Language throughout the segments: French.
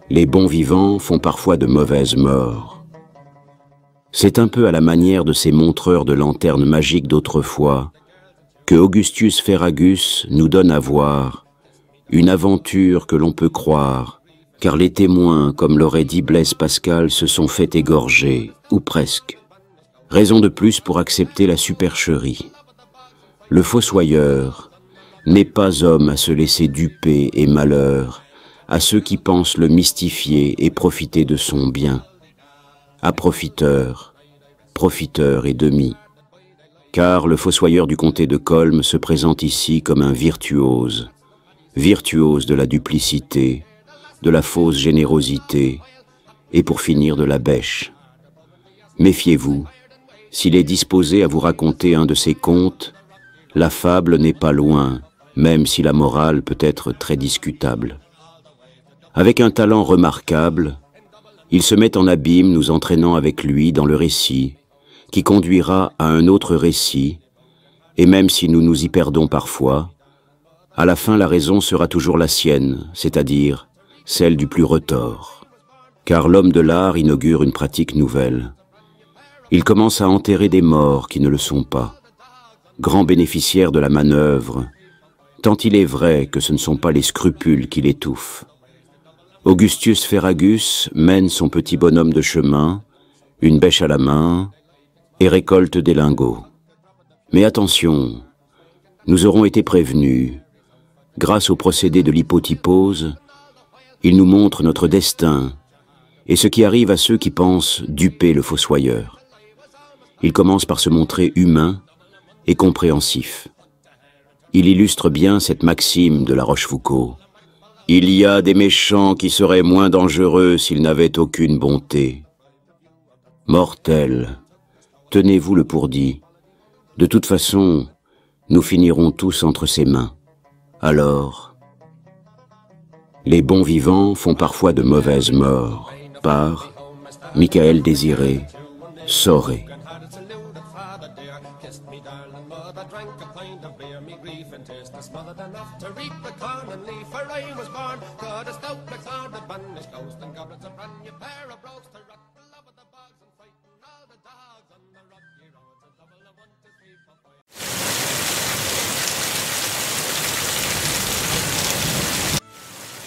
Les bons vivants font parfois de mauvaises morts. C'est un peu à la manière de ces montreurs de lanternes magiques d'autrefois que Augustus Ferragus nous donne à voir une aventure que l'on peut croire, car les témoins, comme l'aurait dit Blaise Pascal, se sont fait égorger, ou presque. Raison de plus pour accepter la supercherie. Le fossoyeur n'est pas homme à se laisser duper et malheur à ceux qui pensent le mystifier et profiter de son bien. À profiteur, profiteur et demi. Car le fossoyeur du comté de Colm se présente ici comme un virtuose, virtuose de la duplicité, de la fausse générosité, et pour finir de la bêche. Méfiez-vous, s'il est disposé à vous raconter un de ces contes, la fable n'est pas loin, même si la morale peut être très discutable. Avec un talent remarquable, il se met en abîme nous entraînant avec lui dans le récit, qui conduira à un autre récit, et même si nous nous y perdons parfois, à la fin la raison sera toujours la sienne, c'est-à-dire celle du plus retors. Car l'homme de l'art inaugure une pratique nouvelle. Il commence à enterrer des morts qui ne le sont pas. Grand bénéficiaire de la manœuvre, tant il est vrai que ce ne sont pas les scrupules qui l'étouffent. Augustus Ferragus mène son petit bonhomme de chemin, une bêche à la main, et récolte des lingots. Mais attention, nous aurons été prévenus. Grâce au procédé de l'hypotypose, il nous montre notre destin et ce qui arrive à ceux qui pensent duper le fossoyeur. Il commence par se montrer humain et compréhensif. Il illustre bien cette maxime de La Rochefoucauld. Il y a des méchants qui seraient moins dangereux s'ils n'avaient aucune bonté. Mortels, tenez-vous le pour dit. De toute façon, nous finirons tous entre ses mains. Alors, les bons vivants font parfois de mauvaises morts. Par Michael Désiré, Soré.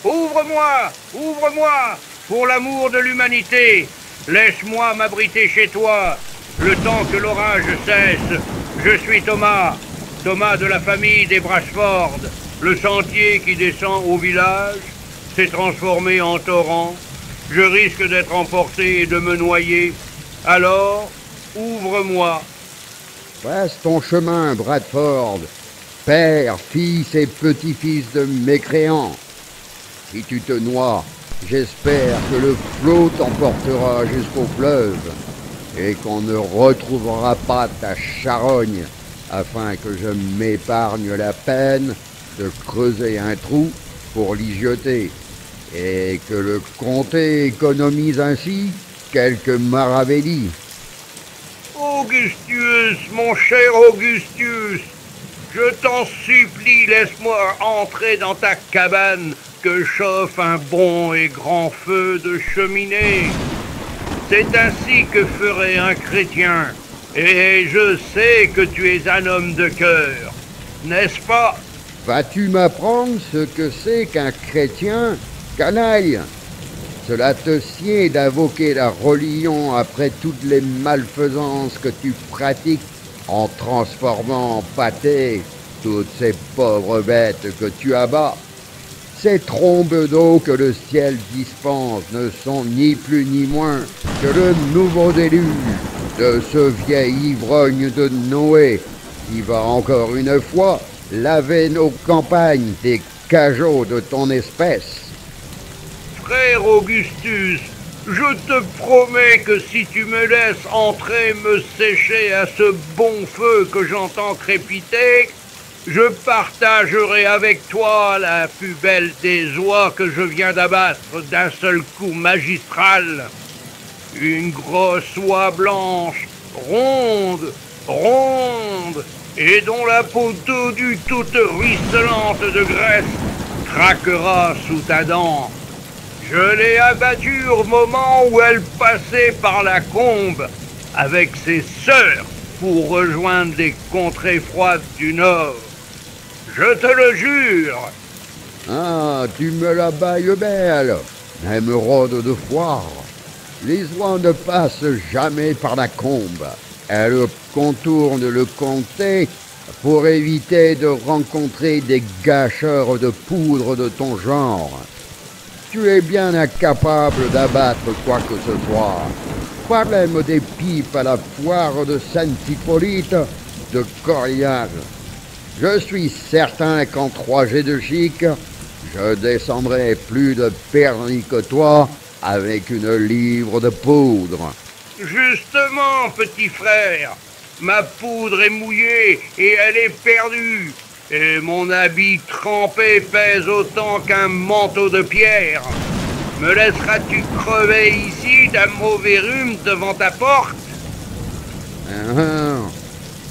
Ouvre-moi, ouvre-moi, pour l'amour de l'humanité. Laisse-moi m'abriter chez toi, le temps que l'orage cesse. Je suis Thomas, Thomas de la famille des Brashford. Le sentier qui descend au village s'est transformé en torrent. Je risque d'être emporté et de me noyer. Alors, ouvre-moi. Passe ton chemin, Bradford, père, fils et petit-fils de mécréants. Si tu te noies, j'espère que le flot t'emportera jusqu'au fleuve et qu'on ne retrouvera pas ta charogne afin que je m'épargne la peine de creuser un trou pour l'y jeter et que le comté économise ainsi quelques maravédis. Augustus, mon cher Augustus, je t'en supplie, laisse-moi entrer dans ta cabane que chauffe un bon et grand feu de cheminée. C'est ainsi que ferait un chrétien, et je sais que tu es un homme de cœur, n'est-ce pas? Vas-tu m'apprendre ce que c'est qu'un chrétien, canaille? Cela te sied d'invoquer la religion après toutes les malfaisances que tu pratiques en transformant en pâté toutes ces pauvres bêtes que tu abats. Ces trombes d'eau que le ciel dispense ne sont ni plus ni moins que le nouveau déluge de ce vieil ivrogne de Noé qui va encore une fois laver nos campagnes des cajots de ton espèce. Frère Augustus, je te promets que si tu me laisses entrer me sécher à ce bon feu que j'entends crépiter, je partagerai avec toi la plus belle des oies que je viens d'abattre d'un seul coup magistral. Une grosse oie blanche, ronde, ronde, et dont la peau tordue toute ruisselante de graisse craquera sous ta dent. Je l'ai abattue au moment où elle passait par la combe avec ses sœurs pour rejoindre les contrées froides du Nord. Je te le jure. Ah, tu me la bailles belle, émeraude de foire. Les oies ne passent jamais par la combe. Elles contournent le comté pour éviter de rencontrer des gâcheurs de poudre de ton genre. Tu es bien incapable d'abattre quoi que ce soit. Problème des pipes à la foire de Saint-Hippolyte de Corias. Je suis certain qu'en 3 jets de chic, je descendrai plus de pernis que toi avec une livre de poudre. Justement, petit frère, ma poudre est mouillée et elle est perdue. Et mon habit trempé pèse autant qu'un manteau de pierre. Me laisseras-tu crever ici d'un mauvais rhume devant ta porte?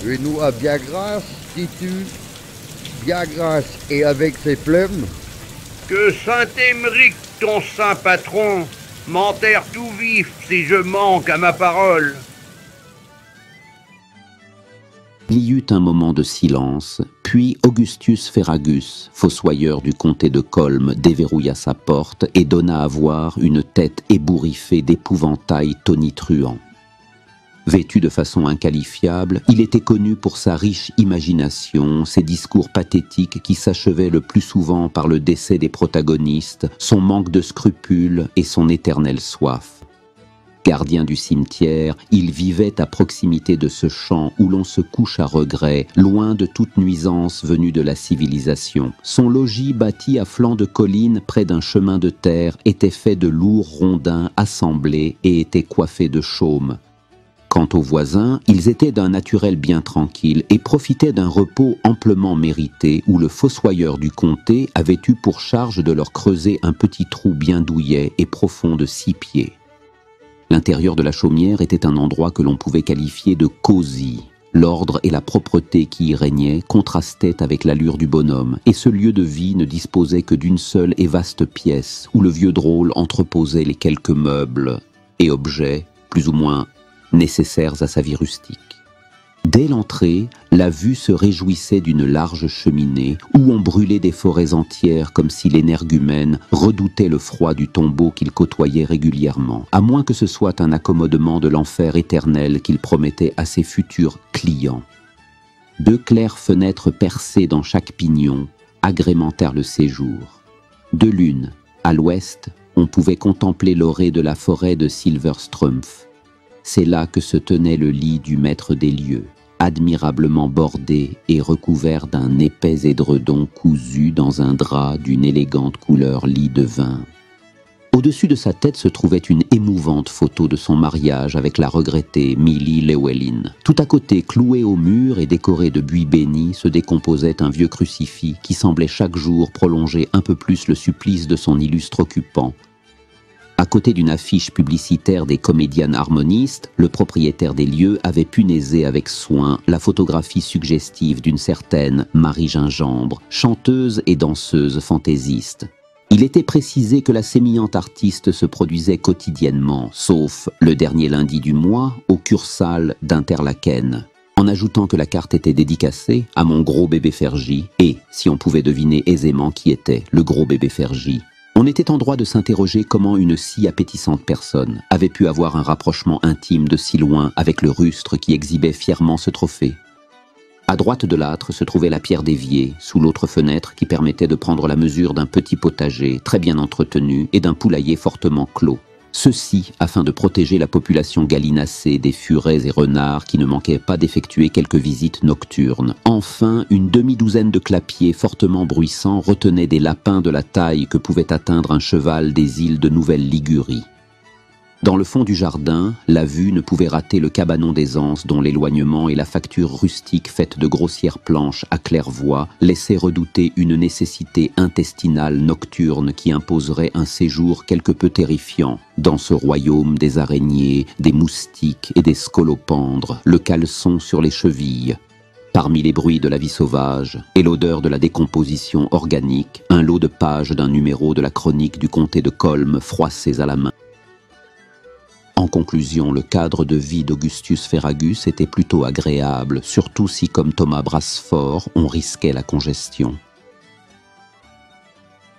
Une oie bien grasse, dis-tu? Bien grasse et avec ses plumes? Que Saint-Émeric, ton saint patron, m'enterre tout vif si je manque à ma parole. Il y eut un moment de silence, puis Augustus Ferragus, fossoyeur du comté de Colme, déverrouilla sa porte et donna à voir une tête ébouriffée d'épouvantail tonitruant. Vêtu de façon inqualifiable, il était connu pour sa riche imagination, ses discours pathétiques qui s'achevaient le plus souvent par le décès des protagonistes, son manque de scrupules et son éternelle soif. Gardien du cimetière, il vivait à proximité de ce champ où l'on se couche à regret, loin de toute nuisance venue de la civilisation. Son logis, bâti à flanc de colline près d'un chemin de terre, était fait de lourds rondins assemblés et était coiffé de chaume. Quant aux voisins, ils étaient d'un naturel bien tranquille et profitaient d'un repos amplement mérité où le fossoyeur du comté avait eu pour charge de leur creuser un petit trou bien douillet et profond de 6 pieds. L'intérieur de la chaumière était un endroit que l'on pouvait qualifier de cosy. L'ordre et la propreté qui y régnaient contrastaient avec l'allure du bonhomme, et ce lieu de vie ne disposait que d'une seule et vaste pièce où le vieux drôle entreposait les quelques meubles et objets, plus ou moins nécessaires à sa vie rustique. Dès l'entrée, la vue se réjouissait d'une large cheminée où on brûlait des forêts entières comme si l'énergumène redoutait le froid du tombeau qu'il côtoyait régulièrement, à moins que ce soit un accommodement de l'enfer éternel qu'il promettait à ses futurs clients. 2 claires fenêtres percées dans chaque pignon agrémentèrent le séjour. De l'une, à l'ouest, on pouvait contempler l'orée de la forêt de Silverstrumpf. C'est là que se tenait le lit du maître des lieux, admirablement bordé et recouvert d'un épais édredon cousu dans un drap d'une élégante couleur lit de vin. Au-dessus de sa tête se trouvait une émouvante photo de son mariage avec la regrettée Millie Llewellyn. Tout à côté, cloué au mur et décoré de buis bénis, se décomposait un vieux crucifix qui semblait chaque jour prolonger un peu plus le supplice de son illustre occupant. À côté d'une affiche publicitaire des comédiennes harmonistes, le propriétaire des lieux avait punaiser avec soin la photographie suggestive d'une certaine Marie Gingembre, chanteuse et danseuse fantaisiste. Il était précisé que la sémillante artiste se produisait quotidiennement, sauf le dernier lundi du mois, au Cursal d'Interlaken, en ajoutant que la carte était dédicacée à mon gros bébé Fergie, et, si on pouvait deviner aisément qui était le gros bébé Fergie, on était en droit de s'interroger comment une si appétissante personne avait pu avoir un rapprochement intime de si loin avec le rustre qui exhibait fièrement ce trophée. À droite de l'âtre se trouvait la pierre d'évier, sous l'autre fenêtre qui permettait de prendre la mesure d'un petit potager très bien entretenu et d'un poulailler fortement clos. Ceci afin de protéger la population gallinacée des furets et renards qui ne manquaient pas d'effectuer quelques visites nocturnes. Enfin, une demi-douzaine de clapiers fortement bruissants retenaient des lapins de la taille que pouvait atteindre un cheval des îles de Nouvelle-Ligurie. Dans le fond du jardin, la vue ne pouvait rater le cabanon des anses dont l'éloignement et la facture rustique faite de grossières planches à claire-voie laissaient redouter une nécessité intestinale nocturne qui imposerait un séjour quelque peu terrifiant dans ce royaume des araignées, des moustiques et des scolopendres, le caleçon sur les chevilles. parmi les bruits de la vie sauvage et l'odeur de la décomposition organique, un lot de pages d'un numéro de la chronique du comté de Colm froissées à la main. En conclusion, le cadre de vie d'Augustus Ferragus était plutôt agréable, surtout si, comme Thomas Brasfort, on risquait la congestion.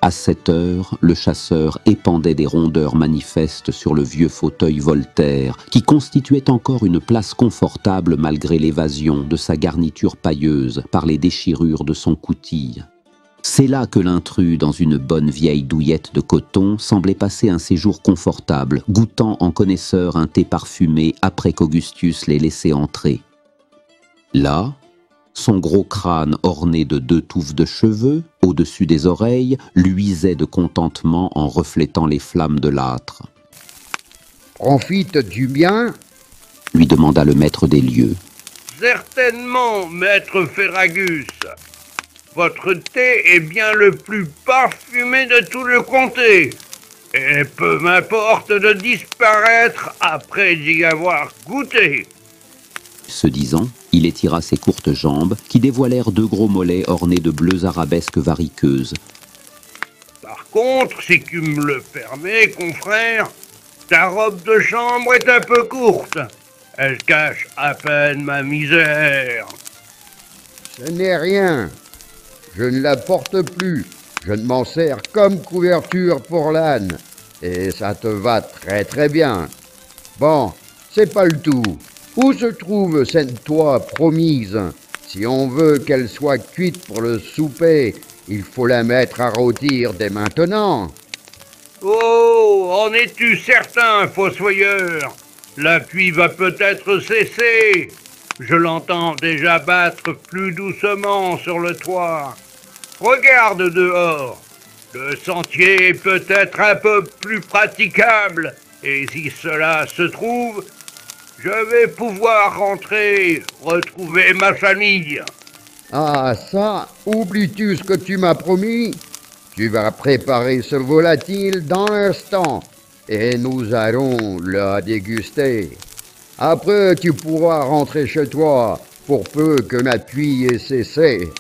À 7 heures, le chasseur épandait des rondeurs manifestes sur le vieux fauteuil Voltaire, qui constituait encore une place confortable malgré l'évasion de sa garniture pailleuse par les déchirures de son coutil. C'est là que l'intrus, dans une bonne vieille douillette de coton, semblait passer un séjour confortable, goûtant en connaisseur un thé parfumé après qu'Augustus l'ait laissé entrer. Là, son gros crâne orné de 2 touffes de cheveux, au-dessus des oreilles, luisait de contentement en reflétant les flammes de l'âtre. « Profites-tu bien ?» lui demanda le maître des lieux. « Certainement, maître Ferragus. Votre thé est bien le plus parfumé de tout le comté. Et peu m'importe de disparaître après d'y avoir goûté. » Ce disant, il étira ses courtes jambes, qui dévoilèrent 2 gros mollets ornés de bleues arabesques variqueuses. « Par contre, si tu me le permets, confrère, ta robe de chambre est un peu courte. Elle cache à peine ma misère. » « Ce n'est rien. Je ne la porte plus. Je ne m'en sers comme couverture pour l'âne. Et ça te va très très bien. Bon, c'est pas le tout. Où se trouve cette toie promise? Si on veut qu'elle soit cuite pour le souper, il faut la mettre à rôtir dès maintenant. »« Oh, en es-tu certain, fossoyeur? La pluie va peut-être cesser. Je l'entends déjà battre plus doucement sur le toit. Regarde dehors. Le sentier est peut-être un peu plus praticable. Et si cela se trouve, je vais pouvoir rentrer, retrouver ma famille. » »« Ah ça, oublies-tu ce que tu m'as promis? Tu vas préparer ce volatile dans l'instant, et nous allons la déguster. Après, tu pourras rentrer chez toi, pour peu que la pluie ait cessé. » »«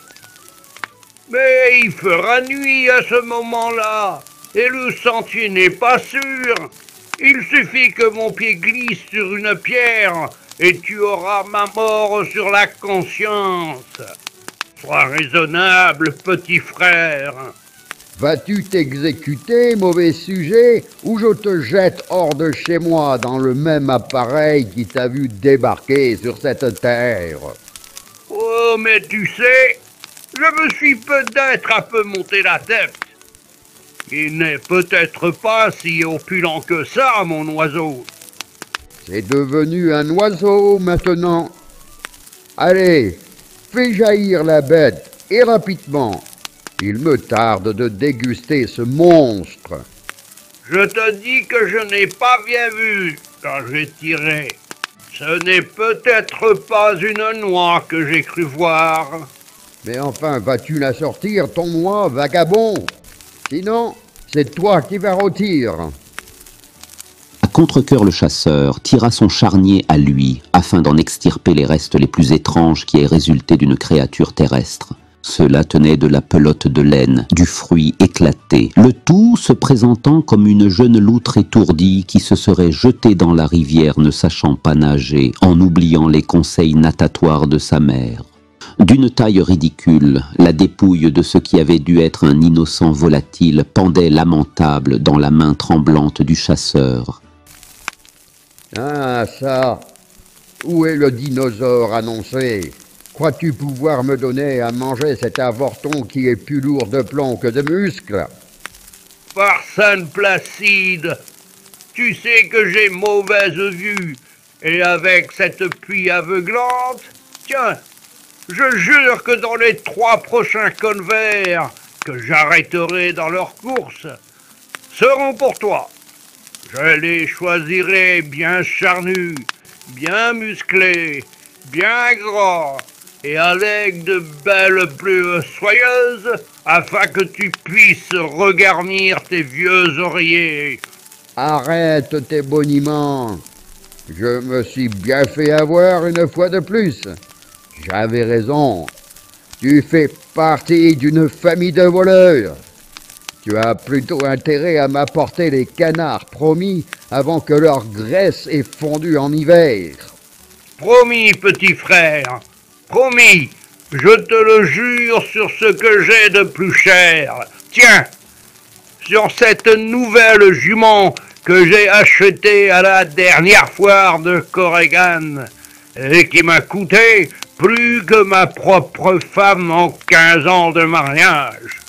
Mais il fera nuit à ce moment-là, et le sentier n'est pas sûr. Il suffit que mon pied glisse sur une pierre, et tu auras ma mort sur la conscience. Sois raisonnable, petit frère. » »« Vas-tu t'exécuter, mauvais sujet, ou je te jette hors de chez moi dans le même appareil qui t'a vu débarquer sur cette terre? » »« Oh, mais tu sais, je me suis peut-être un peu monté la tête. Il n'est peut-être pas si opulent que ça, mon oiseau. » »« C'est devenu un oiseau maintenant. Allez, fais jaillir la bête, et rapidement. Il me tarde de déguster ce monstre. » »« Je te dis que je n'ai pas bien vu quand j'ai tiré. Ce n'est peut-être pas une noix que j'ai cru voir. » »« Mais enfin, vas-tu la sortir, ton noix, vagabond? Sinon, c'est toi qui vas rôtir. » À contre-cœur, le chasseur tira son charnier à lui, afin d'en extirper les restes les plus étranges qui aient résulté d'une créature terrestre. Cela tenait de la pelote de laine, du fruit éclaté, le tout se présentant comme une jeune loutre étourdie qui se serait jetée dans la rivière ne sachant pas nager, en oubliant les conseils natatoires de sa mère. D'une taille ridicule, la dépouille de ce qui avait dû être un innocent volatile pendait lamentable dans la main tremblante du chasseur. « Ah ça, où est le dinosaure annoncé? Crois-tu pouvoir me donner à manger cet avorton qui est plus lourd de plomb que de muscles? » »« Par Sainte Placide, tu sais que j'ai mauvaise vue, et avec cette pluie aveuglante, tiens, je jure que dans les 3 prochains convers que j'arrêterai dans leur course seront pour toi. Je les choisirai bien charnus, bien musclés, bien gras, et avec de belles plumes soyeuses, afin que tu puisses regarnir tes vieux oreillers. » »« Arrête tes boniments. Je me suis bien fait avoir une fois de plus. J'avais raison. Tu fais partie d'une famille de voleurs. Tu as plutôt intérêt à m'apporter les canards promis avant que leur graisse ait fondu en hiver. Promis, petit frère, promis, je te le jure sur ce que j'ai de plus cher. Tiens, sur cette nouvelle jument que j'ai achetée à la dernière foire de Corrigan et qui m'a coûté plus que ma propre femme en 15 ans de mariage.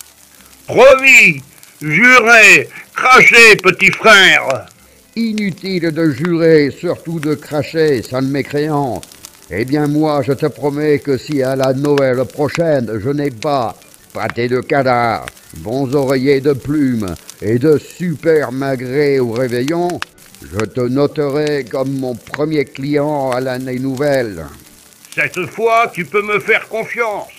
Promis, juré, craché, petit frère. Inutile de jurer, surtout de cracher, sale mécréant. Eh bien moi, je te promets que si à la Noël prochaine, je n'ai pas pâté de cadavre, bons oreillers de plumes et de super magrets au réveillon, je te noterai comme mon premier client à l'année nouvelle. Cette fois, tu peux me faire confiance.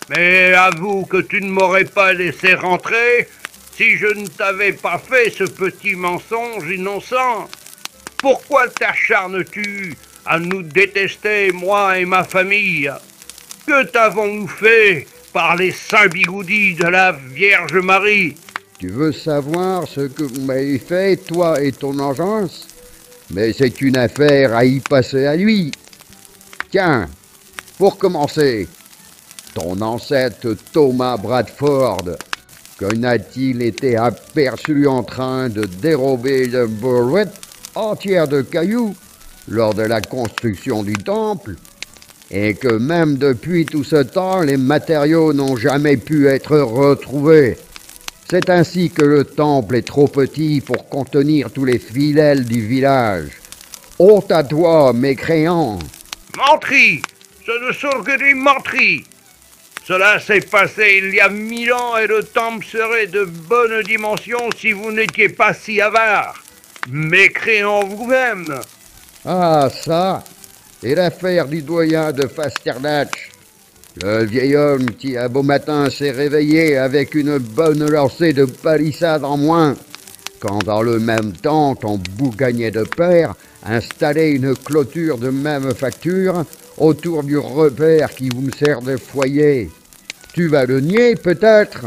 Mais avoue que tu ne m'aurais pas laissé rentrer si je ne t'avais pas fait ce petit mensonge innocent. Pourquoi t'acharnes-tu à nous détester, moi et ma famille? Que t'avons-nous fait par les saints bigoudis de la Vierge Marie? Tu veux savoir ce que vous m'avez fait, toi et ton engeance? Mais c'est une affaire à y passer à lui. Tiens, pour commencer, ton ancêtre Thomas Bradford, que n'a-t-il été aperçu en train de dérober une brouette entière de cailloux lors de la construction du temple, et que même depuis tout ce temps, les matériaux n'ont jamais pu être retrouvés. C'est ainsi que le temple est trop petit pour contenir tous les fidèles du village. Honte à toi, mécréant! Menterie! Ce ne sont que des menteries! Cela s'est passé il y a 1000 ans et le temple serait de bonne dimension si vous n'étiez pas si avare. Mécréant vous-même! Ah, ça, c'est l'affaire du doyen de Fasternach. Le vieil homme qui, à beau matin, s'est réveillé avec une bonne lancée de palissade en moins, quand dans le même temps, ton boucanier de père installait une clôture de même facture autour du repère qui vous sert de foyer. Tu vas le nier, peut-être?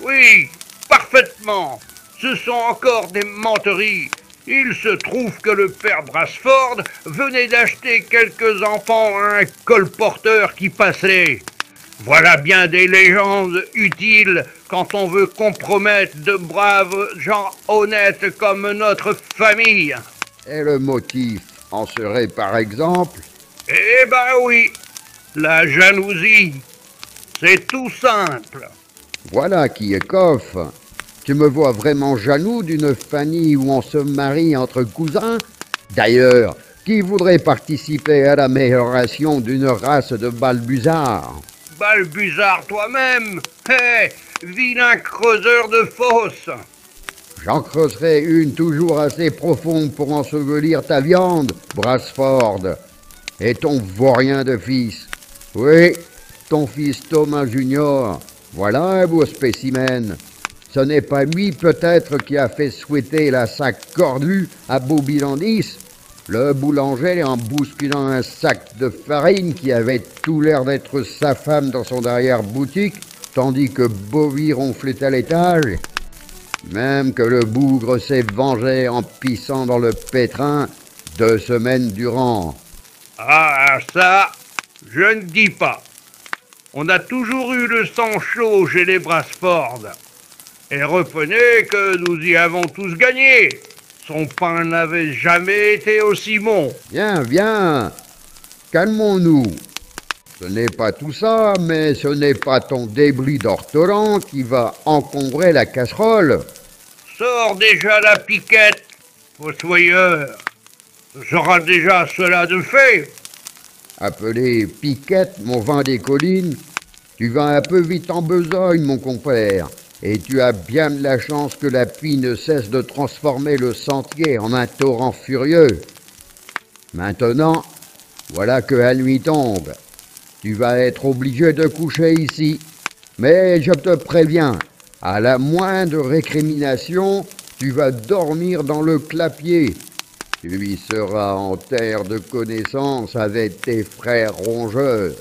Oui, parfaitement. Ce sont encore des menteries. Il se trouve que le père Brasford venait d'acheter quelques enfants à un colporteur qui passait. Voilà bien des légendes utiles quand on veut compromettre de braves gens honnêtes comme notre famille. Et le motif en serait par exemple? Eh ben oui, la jalousie. C'est tout simple. Voilà qui est coff. Tu me vois vraiment jaloux d'une famille où on se marie entre cousins? D'ailleurs, qui voudrait participer à l'amélioration d'une race de balbuzards? Balbuzard toi-même. Hé, vilain creuseur de fosses. J'en creuserai une toujours assez profonde pour ensevelir ta viande, Brasford. Et ton vaurien de fils. Oui, ton fils Thomas Junior. Voilà un beau spécimen. Ce n'est pas lui peut-être qui a fait souhaiter la sac cordue à Bobby Landis, le boulanger en bousculant un sac de farine qui avait tout l'air d'être sa femme dans son arrière-boutique, tandis que Bobby ronflait à l'étage. Même que le bougre s'est vengé en pissant dans le pétrin 2 semaines durant. Ah, ça, je ne dis pas. On a toujours eu le sang chaud chez les Brasford. Et reconnaît que nous y avons tous gagné. Son pain n'avait jamais été aussi bon. Viens, viens, calmons-nous. Ce n'est pas tout ça, mais ce n'est pas ton débris d'ortolan qui va encombrer la casserole. Sors déjà la piquette, fossoyeur. J'aurai déjà cela de fait. Appelé Piquette, mon vin des collines, tu vas un peu vite en besogne, mon compère. Et tu as bien de la chance que la pluie ne cesse de transformer le sentier en un torrent furieux. Maintenant, voilà que la nuit tombe. Tu vas être obligé de coucher ici. Mais je te préviens, à la moindre récrimination, tu vas dormir dans le clapier. Tu y seras en terre de connaissance avec tes frères rongeurs.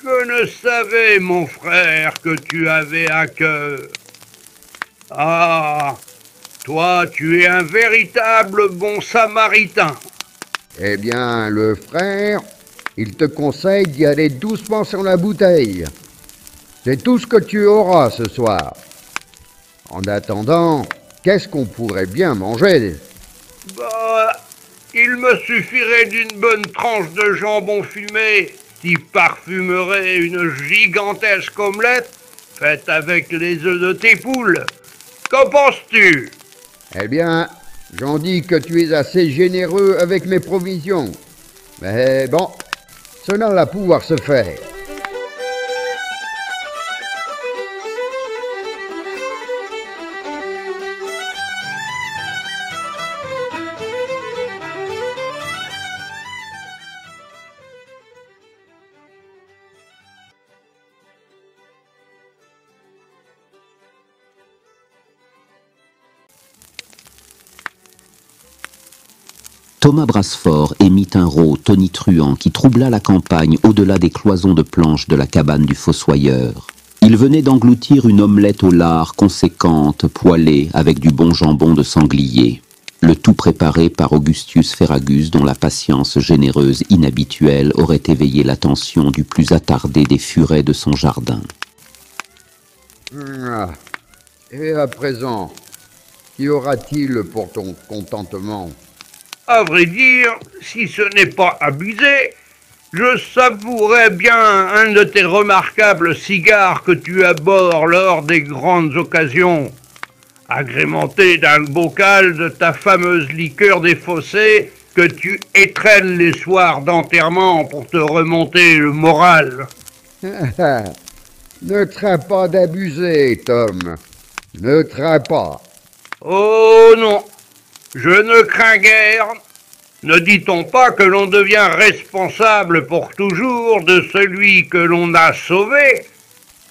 Je ne savais, mon frère, que tu avais à cœur. Ah, toi, tu es un véritable bon samaritain. Eh bien, le frère, il te conseille d'y aller doucement sur la bouteille. C'est tout ce que tu auras ce soir. En attendant, qu'est-ce qu'on pourrait bien manger? Bah, il me suffirait d'une bonne tranche de jambon fumé qui parfumerait une gigantesque omelette faite avec les œufs de tes poules. Qu'en penses-tu? Eh bien, j'en dis que tu es assez généreux avec mes provisions. Mais bon, cela va pouvoir se faire. Thomas Brasfort émit un rot tonitruant qui troubla la campagne au-delà des cloisons de planches de la cabane du fossoyeur. Il venait d'engloutir une omelette au lard conséquente, poêlée, avec du bon jambon de sanglier. Le tout préparé par Augustus Ferragus, dont la patience généreuse inhabituelle aurait éveillé l'attention du plus attardé des furets de son jardin. Et à présent, qu'y aura-t-il pour ton contentement? À vrai dire, si ce n'est pas abusé, je savourais bien un de tes remarquables cigares que tu abores lors des grandes occasions, agrémenté d'un bocal de ta fameuse liqueur des fossés que tu étrennes les soirs d'enterrement pour te remonter le moral. Ne crains pas d'abuser, Tom. Ne crains pas. Oh non, je ne crains guère. Ne dit-on pas que l'on devient responsable pour toujours de celui que l'on a sauvé?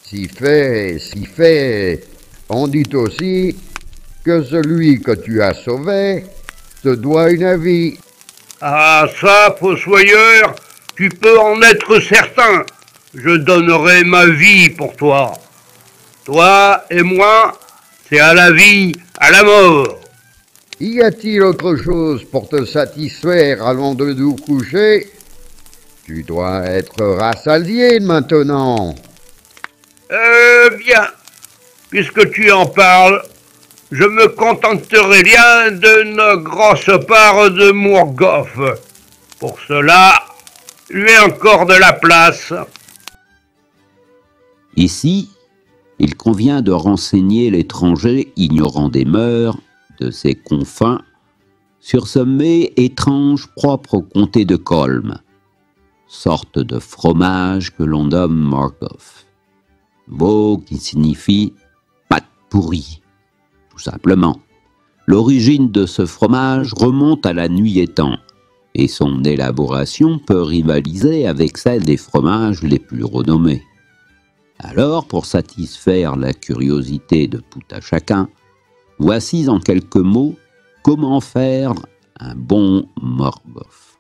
Si fait, si fait. On dit aussi que celui que tu as sauvé te doit une vie. Ah ça, fossoyeur, tu peux en être certain. Je donnerai ma vie pour toi. Toi et moi, c'est à la vie, à la mort. Y a-t-il autre chose pour te satisfaire avant de nous coucher? Tu dois être rassasié maintenant. Bien, puisque tu en parles, je me contenterai bien d'une grosse part de Mourgoff. Pour cela, lui ai encore de la place. Ici, il convient de renseigner l'étranger ignorant des mœurs, de ses confins, sur ce mets étrange propre au comté de Colm, sorte de fromage que l'on nomme Mourgoff, mot qui signifie pâte pourrie, tout simplement. L'origine de ce fromage remonte à la nuit des temps, et son élaboration peut rivaliser avec celle des fromages les plus renommés. Alors, pour satisfaire la curiosité de tout à chacun, voici en quelques mots comment faire un bon Mourgoff.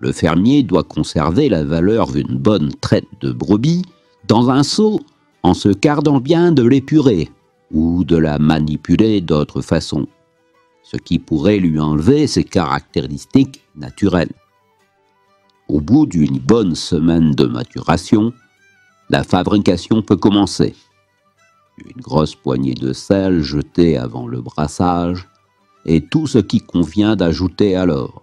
Le fermier doit conserver la valeur d'une bonne traite de brebis dans un seau en se gardant bien de l'épurer ou de la manipuler d'autre façon, ce qui pourrait lui enlever ses caractéristiques naturelles. Au bout d'une bonne semaine de maturation, la fabrication peut commencer. Une grosse poignée de sel jetée avant le brassage et tout ce qui convient d'ajouter alors.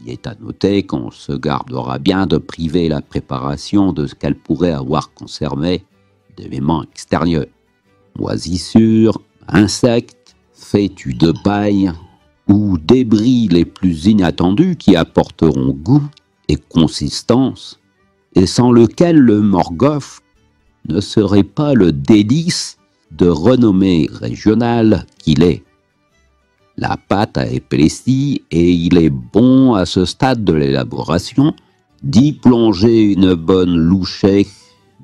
Il est à noter qu'on se gardera bien de priver la préparation de ce qu'elle pourrait avoir conservé d'éléments extérieurs. Moisissures, insectes, fétus de paille ou débris les plus inattendus qui apporteront goût et consistance et sans lequel le Mourgoff ne serait pas le délice de renommée régionale qu'il est. La pâte a épaissi et il est bon à ce stade de l'élaboration d'y plonger une bonne louchée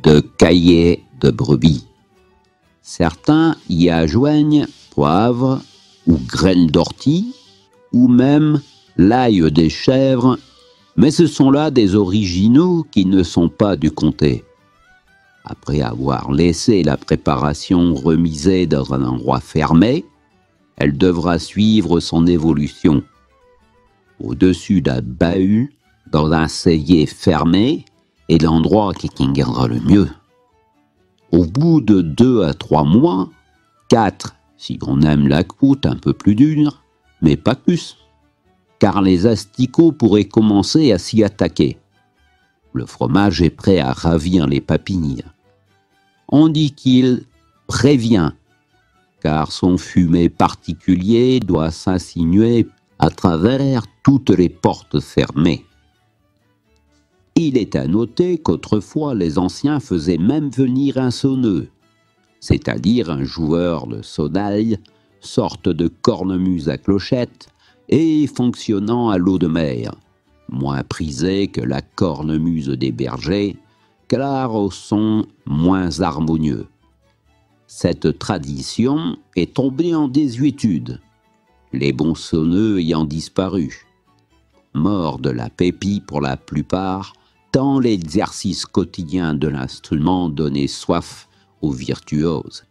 de caillé de brebis. Certains y adjoignent poivre ou graines d'ortie ou même l'ail des chèvres, mais ce sont là des originaux qui ne sont pas du comté. Après avoir laissé la préparation remisée dans un endroit fermé, elle devra suivre son évolution. Au-dessus d'un bahut, dans un cellier fermé, est l'endroit qui tiendra le mieux. Au bout de 2 à 3 mois, 4 si on aime la croûte un peu plus dure, mais pas plus, car les asticots pourraient commencer à s'y attaquer. Le fromage est prêt à ravir les papilles. On dit qu'il prévient, car son fumet particulier doit s'insinuer à travers toutes les portes fermées. Il est à noter qu'autrefois les anciens faisaient même venir un sonneux, c'est-à-dire un joueur de sonnaille, sorte de cornemuse à clochette, et fonctionnant à l'eau de mer, moins prisé que la cornemuse des bergers, car au son moins harmonieux. Cette tradition est tombée en désuétude, les bons sonneux ayant disparu. Morts de la pépie pour la plupart, tant l'exercice quotidien de l'instrument donnait soif aux virtuoses.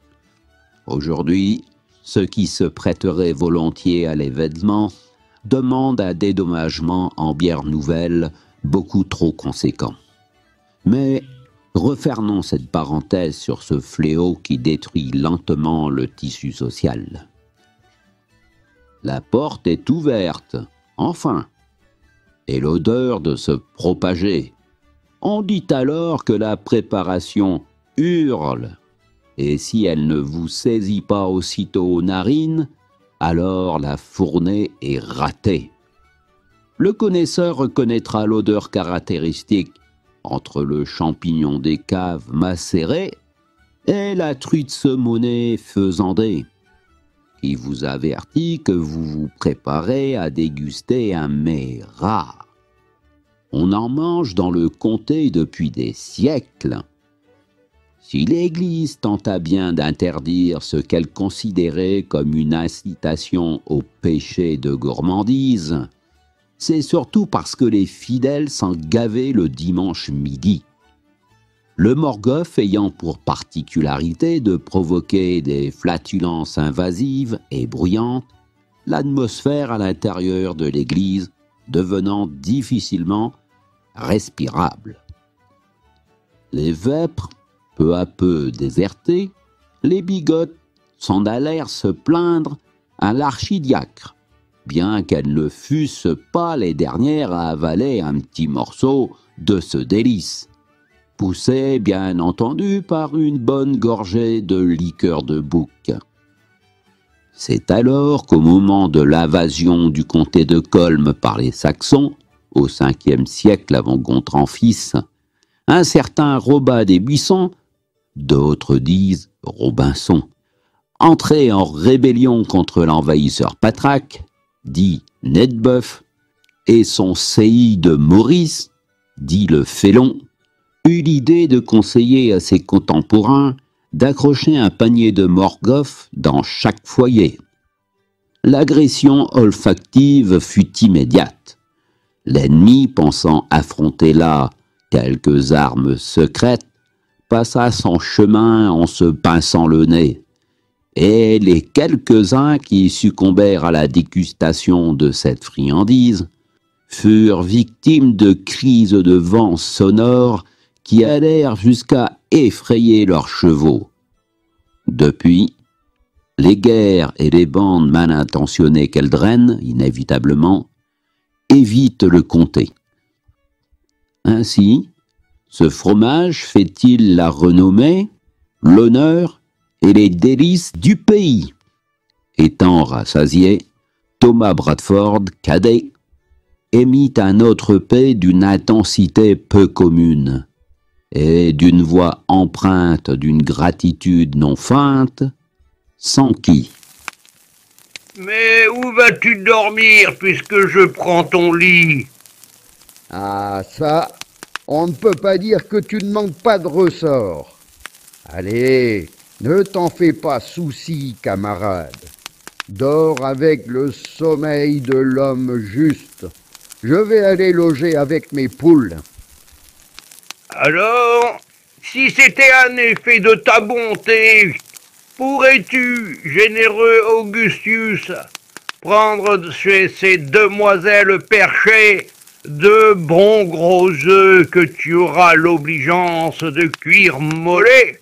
Aujourd'hui, ceux qui se prêteraient volontiers à l'événement demandent un dédommagement en bière nouvelle beaucoup trop conséquent. Mais refermons cette parenthèse sur ce fléau qui détruit lentement le tissu social. La porte est ouverte, enfin, et l'odeur de se propager. On dit alors que la préparation hurle, et si elle ne vous saisit pas aussitôt aux narines, alors la fournée est ratée. Le connaisseur reconnaîtra l'odeur caractéristique entre le champignon des caves macéré et la truite saumonée faisandée, qui vous avertit que vous vous préparez à déguster un mets rare. On en mange dans le comté depuis des siècles. Si l'Église tenta bien d'interdire ce qu'elle considérait comme une incitation au péché de gourmandise, c'est surtout parce que les fidèles s'en gavaient le dimanche midi. Le morgoff ayant pour particularité de provoquer des flatulences invasives et bruyantes, l'atmosphère à l'intérieur de l'église devenant difficilement respirable. Les vêpres, peu à peu désertées, les bigotes s'en allèrent se plaindre à l'archidiacre, bien qu'elles ne fussent pas les dernières à avaler un petit morceau de ce délice, poussé bien entendu par une bonne gorgée de liqueur de bouc. C'est alors qu'au moment de l'invasion du comté de Colme par les Saxons, au 5e siècle avant Gontran fils, un certain Robin des Buissons, d'autres disent Robinson, entré en rébellion contre l'envahisseur Patraque, dit Nedbeuf, et son séi de Maurice, dit le Félon, eut l'idée de conseiller à ses contemporains d'accrocher un panier de morgoff dans chaque foyer. L'agression olfactive fut immédiate. L'ennemi, pensant affronter là quelques armes secrètes, passa son chemin en se pinçant le nez, et les quelques-uns qui succombèrent à la dégustation de cette friandise furent victimes de crises de vent sonores qui allèrent jusqu'à effrayer leurs chevaux. Depuis, les guerres et les bandes mal intentionnées qu'elles drainent, inévitablement, évitent le comté. Ainsi, ce fromage fait-il la renommée, l'honneur et les délices du pays. Étant rassasié, Thomas Bradford, cadet, émit un autre paix d'une intensité peu commune, et d'une voix empreinte d'une gratitude non feinte, s'enquit. Mais où vas-tu dormir puisque je prends ton lit? Ah ça, on ne peut pas dire que tu ne manques pas de ressort. Allez, ne t'en fais pas souci, camarade. Dors avec le sommeil de l'homme juste. Je vais aller loger avec mes poules. Alors, si c'était un effet de ta bonté, pourrais-tu, généreux Augustus, prendre chez ces demoiselles perchées de bons gros œufs que tu auras l'obligeance de cuire mollet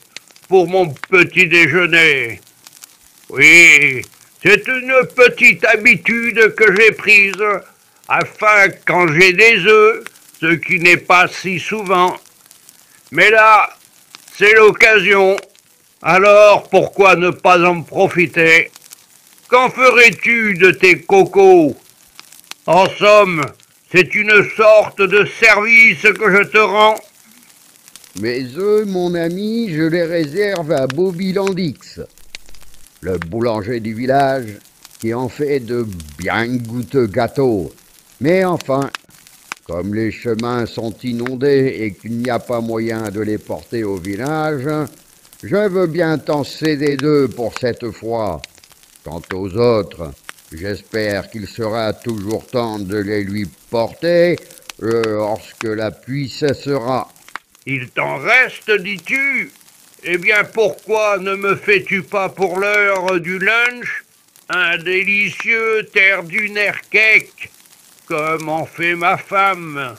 pour mon petit déjeuner? Oui, c'est une petite habitude que j'ai prise, afin quand j'ai des œufs, ce qui n'est pas si souvent. Mais là, c'est l'occasion, alors pourquoi ne pas en profiter? Qu'en ferais-tu de tes cocos? En somme, c'est une sorte de service que je te rends. Mes œufs, mon ami, je les réserve à Bobby Landix, le boulanger du village, qui en fait de bien goûteux gâteaux. Mais enfin, comme les chemins sont inondés et qu'il n'y a pas moyen de les porter au village, je veux bien t'en céder 2 pour cette fois. Quant aux autres, j'espère qu'il sera toujours temps de les lui porter lorsque la pluie cessera. Il t'en reste, dis-tu? Eh bien, pourquoi ne me fais-tu pas pour l'heure du lunch un délicieux terre-du-nerf cake, comme en fait ma femme?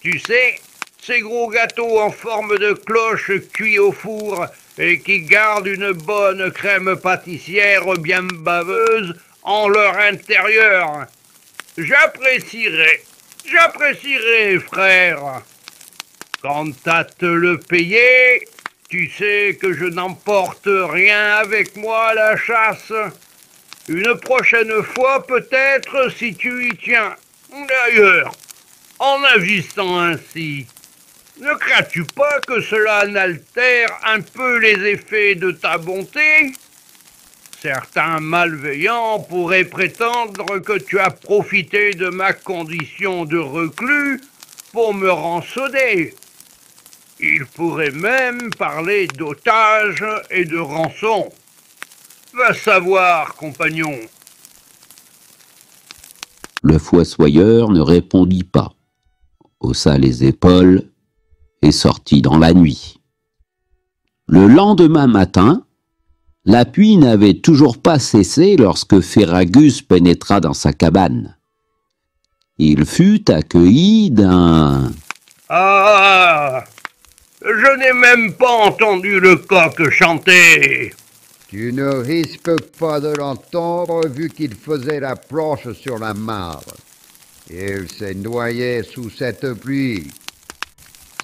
Tu sais, ces gros gâteaux en forme de cloche cuits au four et qui gardent une bonne crème pâtissière bien baveuse en leur intérieur. J'apprécierais, frère. Quant à te le payer, tu sais que je n'emporte rien avec moi à la chasse. Une prochaine fois peut-être si tu y tiens. D'ailleurs, en agissant ainsi, ne crains-tu pas que cela n'altère un peu les effets de ta bonté? Certains malveillants pourraient prétendre que tu as profité de ma condition de reclus pour me rançonner. Ils pourraient même parler d'otage et de rançon. Va savoir, compagnon. Le fossoyeur ne répondit pas, haussa les épaules et sortit dans la nuit. Le lendemain matin, la pluie n'avait toujours pas cessé lorsque Ferragus pénétra dans sa cabane. Il fut accueilli d'un... Ah! Je n'ai même pas entendu le coq chanter. Tu ne risques pas de l'entendre vu qu'il faisait la planche sur la mare. Il s'est noyé sous cette pluie.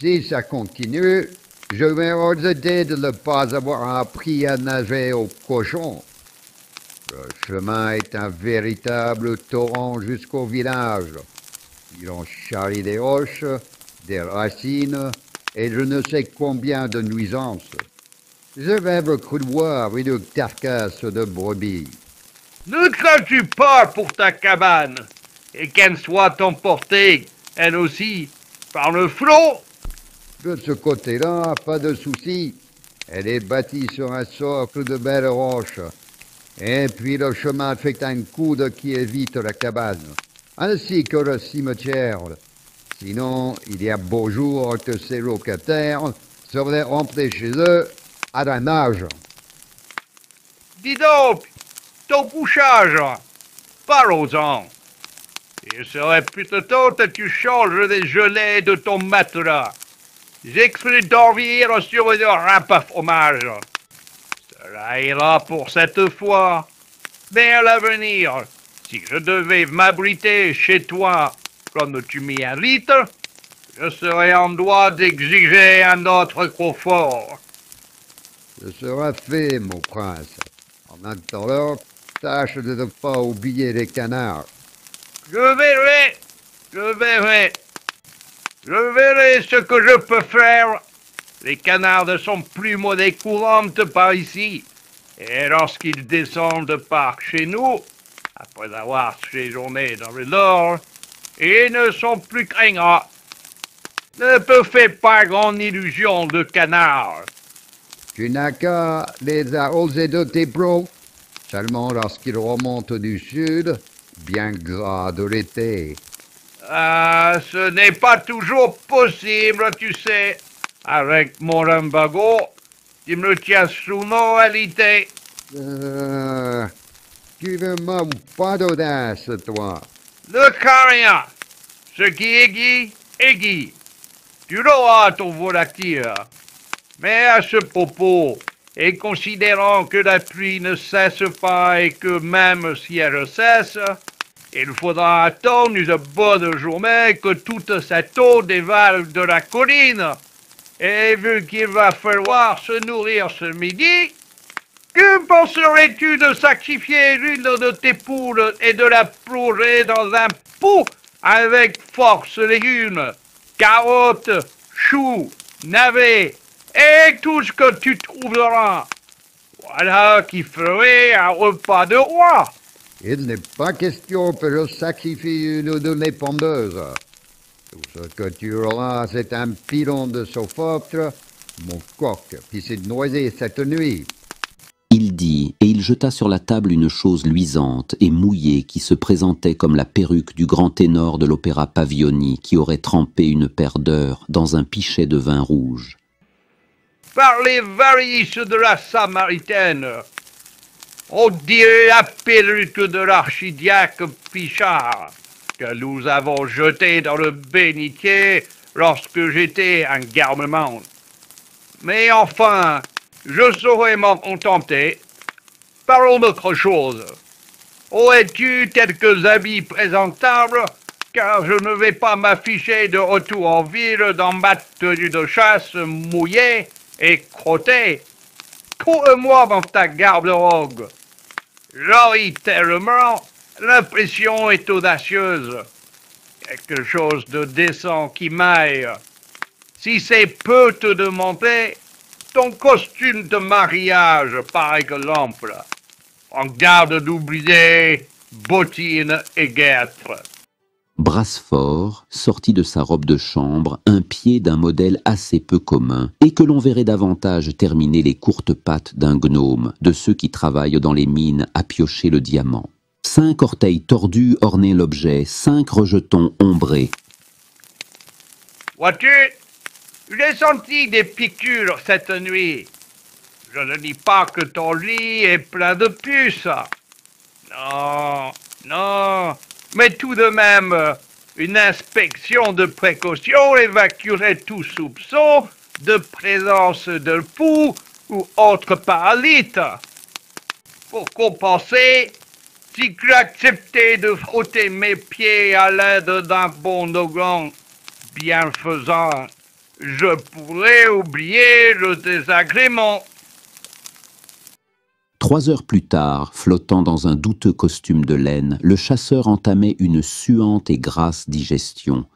Si ça continue, je vais regretter de ne pas avoir appris à nager au cochon. Le chemin est un véritable torrent jusqu'au village. Il en charrie des roches, des racines et je ne sais combien de nuisances. Je vais recouloir une carcasse de brebis. Ne crains-tu pas pour ta cabane, et qu'elle soit emportée, elle aussi, par le flot? De ce côté-là, pas de souci. Elle est bâtie sur un socle de belles roches. Et puis le chemin fait un coude qui évite la cabane, ainsi que le cimetière. Sinon, il y a beau jour que ces locataires seraient rentrés chez eux à la nage. Dis donc, ton couchage, parlons-en. Il serait plutôt temps que tu changes les gelées de ton matelas. J'exclus dormir sur une râpe à fromage. Cela ira pour cette fois. Mais à l'avenir, si je devais m'abriter chez toi comme tu m'y invites, je serais en droit d'exiger un autre confort. Ce sera fait, mon prince. En attendant, tâche de ne pas oublier les canards. Je verrai ce que je peux faire. Les canards ne sont plus monnaie courante par ici. Et lorsqu'ils descendent par chez nous, après avoir séjourné dans le nord, ils ne sont plus craignants. Ne te fais pas grande illusion de canards. Tu n'as qu'à les arroser de tes pros. Seulement lorsqu'il remonte du sud, bien gras de l'été. Ah, ce n'est pas toujours possible, tu sais. Avec mon lumbago, tu me tiens sous moralité. Tu ne manques pas d'audace, toi. Ne crains rien. Ce qui est Guy est Guy. Tu l'auras, ton volatiles. Mais à ce propos, et considérant que la pluie ne cesse pas et que même si elle cesse, il faudra attendre une bonne journée que toute cette eau dévale de la colline. Et vu qu'il va falloir se nourrir ce midi, que penserais-tu de sacrifier l'une de tes poules et de la plonger dans un pot avec force légumes, carottes, choux, navets et tout ce que tu trouveras? Voilà qui ferait un repas de roi. Il n'est pas question que je sacrifie une de mes pondeuses. Tout ce que tu auras, c'est un pilon de sophôtre, mon coq, qui s'est noyé cette nuit. Il dit, et il jeta sur la table une chose luisante et mouillée qui se présentait comme la perruque du grand ténor de l'opéra Pavioni qui aurait trempé une paire d'heures dans un pichet de vin rouge. Par les varices de la Samaritaine, on dirait la perruque de l'archidiacre Pichard, que nous avons jeté dans le bénitier lorsque j'étais un garnement. Mais enfin, je saurais m'en contenter. Parlons d'autre chose. Aurais-tu quelques habits présentables, car je ne vais pas m'afficher de retour en ville dans ma tenue de chasse mouillée et crottée. Trouve-moi dans ta garde-robe. J'en ris tellement, l'impression est audacieuse. Quelque chose de décent qui m'aille. Si c'est peu te demander, ton costume de mariage, par exemple. En garde d'oublier bottines et guêtres. Brasfort sortit de sa robe de chambre un pied d'un modèle assez peu commun et que l'on verrait davantage terminer les courtes pattes d'un gnome, de ceux qui travaillent dans les mines à piocher le diamant. 5 orteils tordus ornaient l'objet, 5 rejetons ombrés. Vois-tu, j'ai senti des piqûres cette nuit. Je ne dis pas que ton lit est plein de puces. Non, non, mais tout de même, une inspection de précaution évacuerait tout soupçon de présence de poux ou autre parasite. Pour compenser, si tu acceptais de frotter mes pieds à l'aide d'un bon onguent bienfaisant, je pourrais oublier le désagrément. 3 heures plus tard, flottant dans un douteux costume de laine, le chasseur entamait une suante et grasse digestion.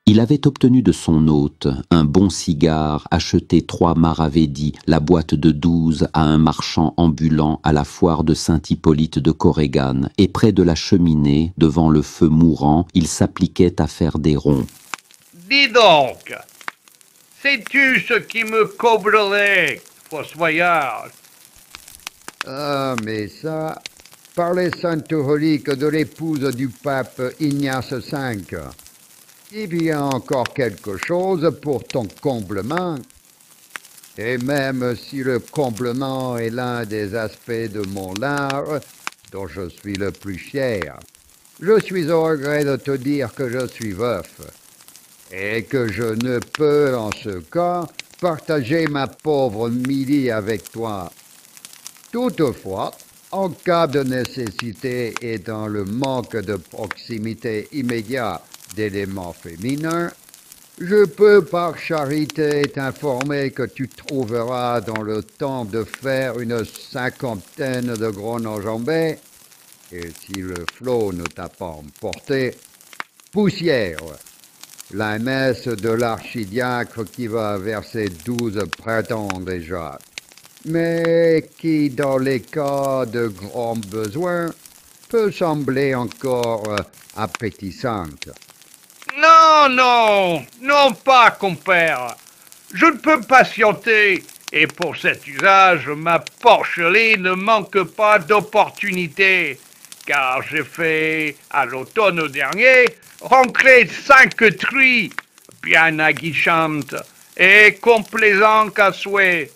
Il avait obtenu de son hôte un bon cigare, acheté 3 maravédis, la boîte de 12 à un marchand ambulant à la foire de Saint-Hippolyte de Corrigan, et près de la cheminée, devant le feu mourant, il s'appliquait à faire des ronds. Dis donc, sais-tu ce qui me comblerait, fossoyeur? Ah, mais ça, par les saintes reliques de l'épouse du pape Ignace V, il y a encore quelque chose pour ton comblement. Et même si le comblement est l'un des aspects de mon art, dont je suis le plus fier, je suis au regret de te dire que je suis veuf, et que je ne peux, en ce cas, partager ma pauvre Milly avec toi. Toutefois, en cas de nécessité et dans le manque de proximité immédiate d'éléments féminins, je peux par charité t'informer que tu trouveras dans le temps de faire une 50aine de gros enjambés, et si le flot ne t'a pas emporté, poussière, la messe de l'archidiacre qui va verser 12 printemps déjà, mais qui, dans les cas de grands besoins, peut sembler encore appétissante. Non, non, non pas, compère. Je ne peux patienter, Et pour cet usage, ma porcherie ne manque pas d'opportunités, car j'ai fait, à l'automne dernier, rentrer 5 truies, bien aguichantes et complaisantes à souhait.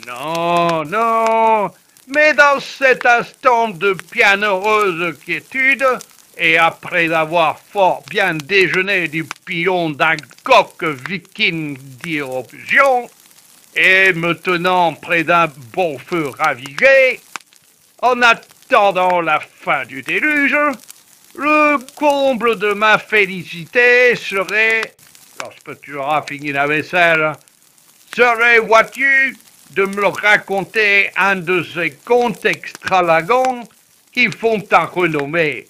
Non, non, mais dans cet instant de bienheureuse quiétude, et après avoir fort bien déjeuné du pilon d'un coq viking d'irruption, et me tenant près d'un bon feu ravivé, en attendant la fin du déluge, le comble de ma félicité serait, lorsque tu auras fini la vaisselle, serait, vois-tu, de me raconter un de ces contes extravagants qui font ta renommée.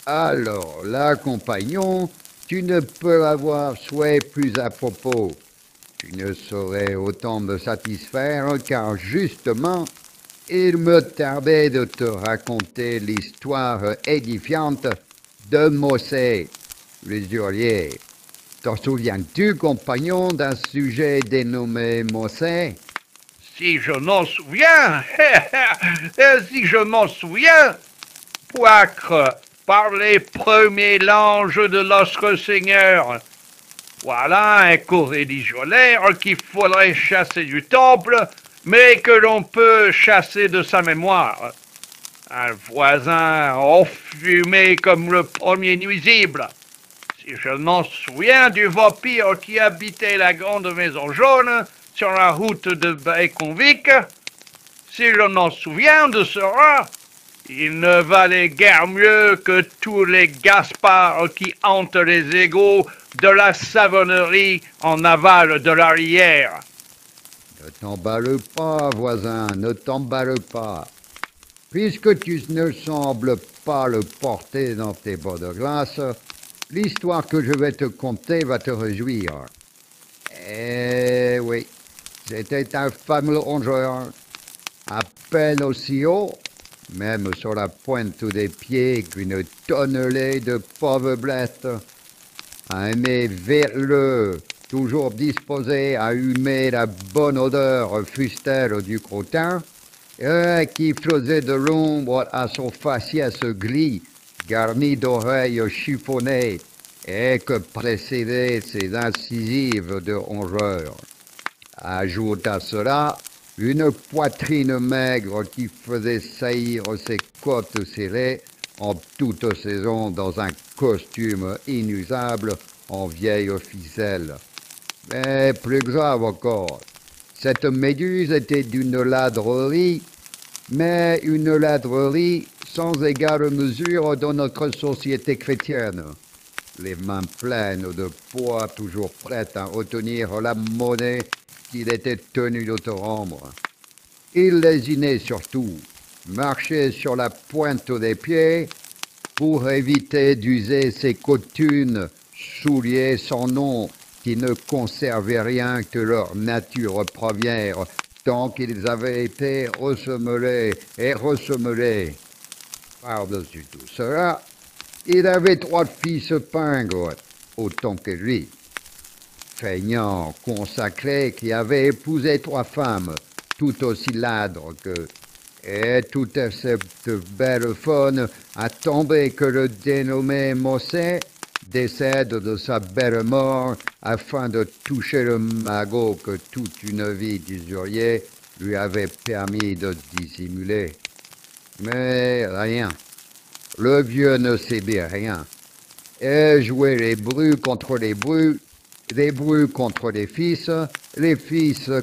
Alors, là, compagnon, tu ne peux avoir souhait plus à propos. Tu ne saurais autant me satisfaire, car justement, il me tardait de te raconter l'histoire édifiante de Mossé, l'usurier. T'en souviens-tu, compagnon, d'un sujet dénommé Mossé? Si je m'en souviens, si je m'en souviens, Poicre, par les premiers langes de notre Seigneur. Voilà un co-religionnaire qu'il faudrait chasser du temple, mais que l'on peut chasser de sa mémoire. Un voisin enfumé comme le premier nuisible. Si je m'en souviens du vampire qui habitait la grande maison jaune sur la route de Bréconvic, si je m'en souviens de ce rat, il ne valait guère mieux que tous les Gaspards qui hantent les égouts de la savonnerie en aval de la rivière. Ne t'emballe pas, voisin, ne t'emballe pas. Puisque tu ne sembles pas le porter dans tes bords de glace, l'histoire que je vais te conter va te réjouir. Eh oui, c'était un fameux rongeur, à peine aussi haut, même sur la pointe des pieds, qu'une tonnelée de pauvres blettes. Un nez verleux, toujours disposé à humer la bonne odeur fustelle du crottin, qui faisait de l'ombre à son faciès gris, garni d'oreilles chiffonnées, et que précédaient ses incisives de rongeur. Ajoute à cela une poitrine maigre qui faisait saillir ses côtes serrées en toute saison dans un costume inusable en vieille ficelle. Mais plus grave encore, cette méduse était d'une ladrerie, mais une ladrerie sans égale mesure dans notre société chrétienne. Les mains pleines de poids, toujours prêtes à retenir la monnaie qu'il était tenu de te rendre. Il lésinait surtout, marchait sur la pointe des pieds pour éviter d'user ses cotunes, souliers sans nom qui ne conservaient rien que leur nature première, tant qu'ils avaient été ressemelés et ressemelés. Par-dessus tout cela, il avait 3 fils pingres, autant que lui. Feignant, consacré, qui avait épousé 3 femmes, tout aussi ladres que... Et toute cette belle faune a tombé que le dénommé Mossé décède de sa belle mort afin de toucher le magot que toute une vie d'usurier lui avait permis de dissimuler. Mais rien. Le vieux ne sait bien rien. Et jouer les brus contre les brus contre les fils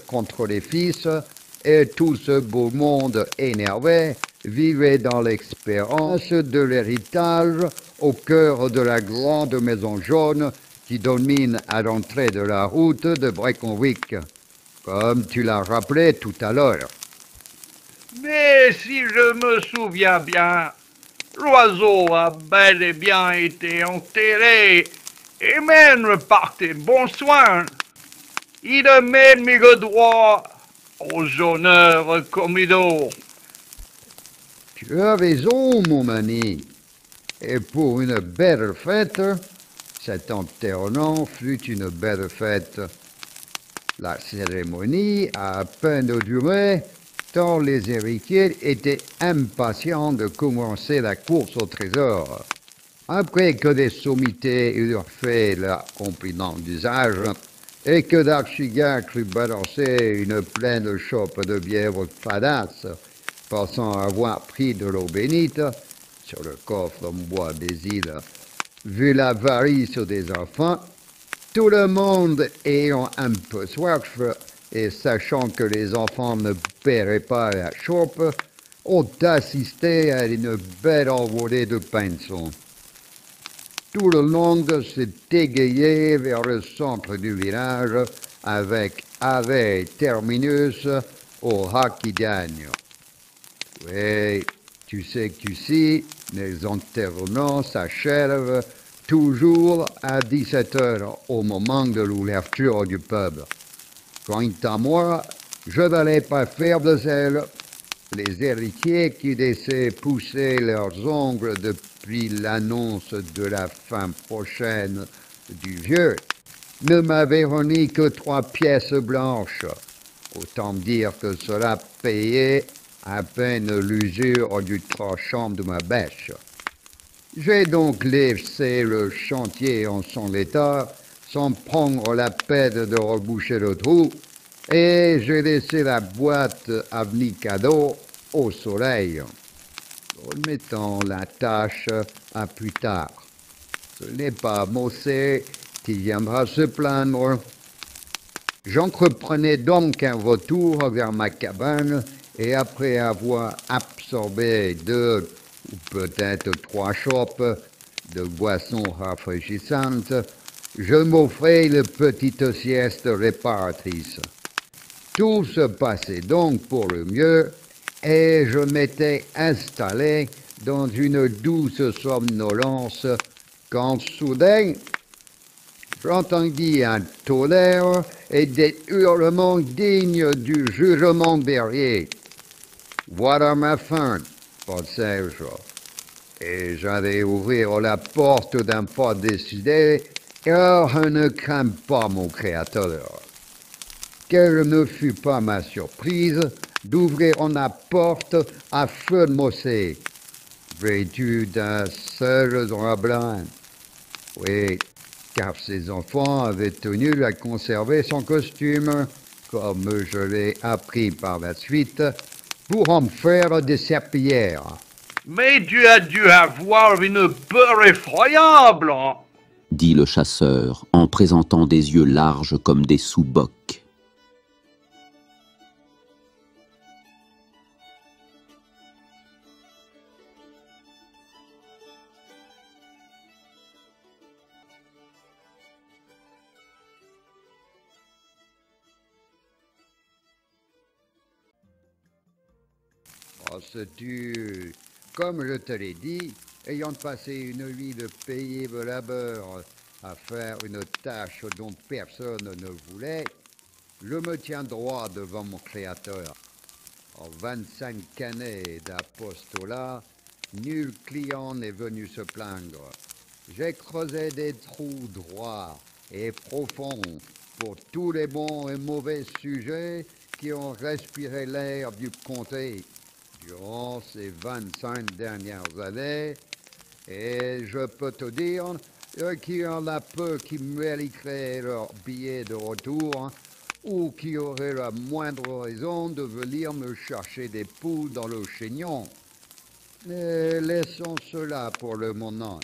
contre les fils, et tout ce beau monde énervé vivait dans l'espérance de l'héritage au cœur de la grande maison jaune qui domine à l'entrée de la route de Bréconvic, comme tu l'as rappelé tout à l'heure. Mais si je me souviens bien, l'oiseau a bel et bien été enterré, et même par tes bons soins. Il a même eu le droit aux honneurs communaux. Tu as raison, mon ami. Et pour une belle fête, cet enterrement fut une belle fête. La cérémonie a à peine duré, tant les héritiers étaient impatients de commencer la course au trésor. Après que les sommités eurent fait leur compliment d'usage, et que l'Archiga crut balancer une pleine chope de bière fadasse, pensant avoir pris de l'eau bénite, sur le coffre en bois des îles, vu l'avarice des enfants, tout le monde ayant un peu soif et sachant que les enfants ne paieraient pas la chope, ont assisté à une belle envolée de pinson. Tout le monde s'est égayé vers le centre du village avec Ave Terminus au Hakidagne. Oui, tu sais que les enterrements s'achèvent toujours à 17h au moment de l'ouverture du pub. Quant à moi, je n'allais pas faire de zèle. Les héritiers qui laissaient pousser leurs ongles depuis l'annonce de la fin prochaine du vieux ne m'avaient remis que 3 pièces blanches. Autant dire que cela payait à peine l'usure du tranchant de ma bêche. J'ai donc laissé le chantier en son état, sans prendre la peine de reboucher le trou, et j'ai laissé la boîte à cadeau au soleil, remettant la tâche à plus tard. Ce n'est pas Mossé qui viendra se plaindre. J'entreprenais donc un retour vers ma cabane, et après avoir absorbé 2 ou peut-être 3 chopes de boissons rafraîchissantes, je m'offrais une petite sieste réparatrice. Tout se passait donc pour le mieux, et je m'étais installé dans une douce somnolence quand soudain j'entendis un tonnerre et des hurlements dignes du jugement dernier. Voilà ma fin, pensai-je, et j'allais ouvrir la porte d'un pas décidé, car je ne crains pas mon créateur. Quelle ne fut pas ma surprise d'ouvrir la porte à feu de Mossé, vêtu d'un seul drap blanc. Oui, car ses enfants avaient tenu à conserver son costume, comme je l'ai appris par la suite, pour en faire des serpillères. Mais tu as dû avoir une peur effroyable, hein, dit le chasseur en présentant des yeux larges comme des sous-bocs. Penses-tu, comme je te l'ai dit, ayant passé une vie de paisible labeur à faire une tâche dont personne ne voulait, je me tiens droit devant mon Créateur. En 25 années d'apostolat, nul client n'est venu se plaindre. J'ai creusé des trous droits et profonds pour tous les bons et mauvais sujets qui ont respiré l'air du comté durant ces 25 dernières années, et je peux te dire qu'il y en a peu qui mériteraient leur billet de retour ou qui auraient la moindre raison de venir me chercher des poules dans le chignon. Mais laissons cela pour le moment.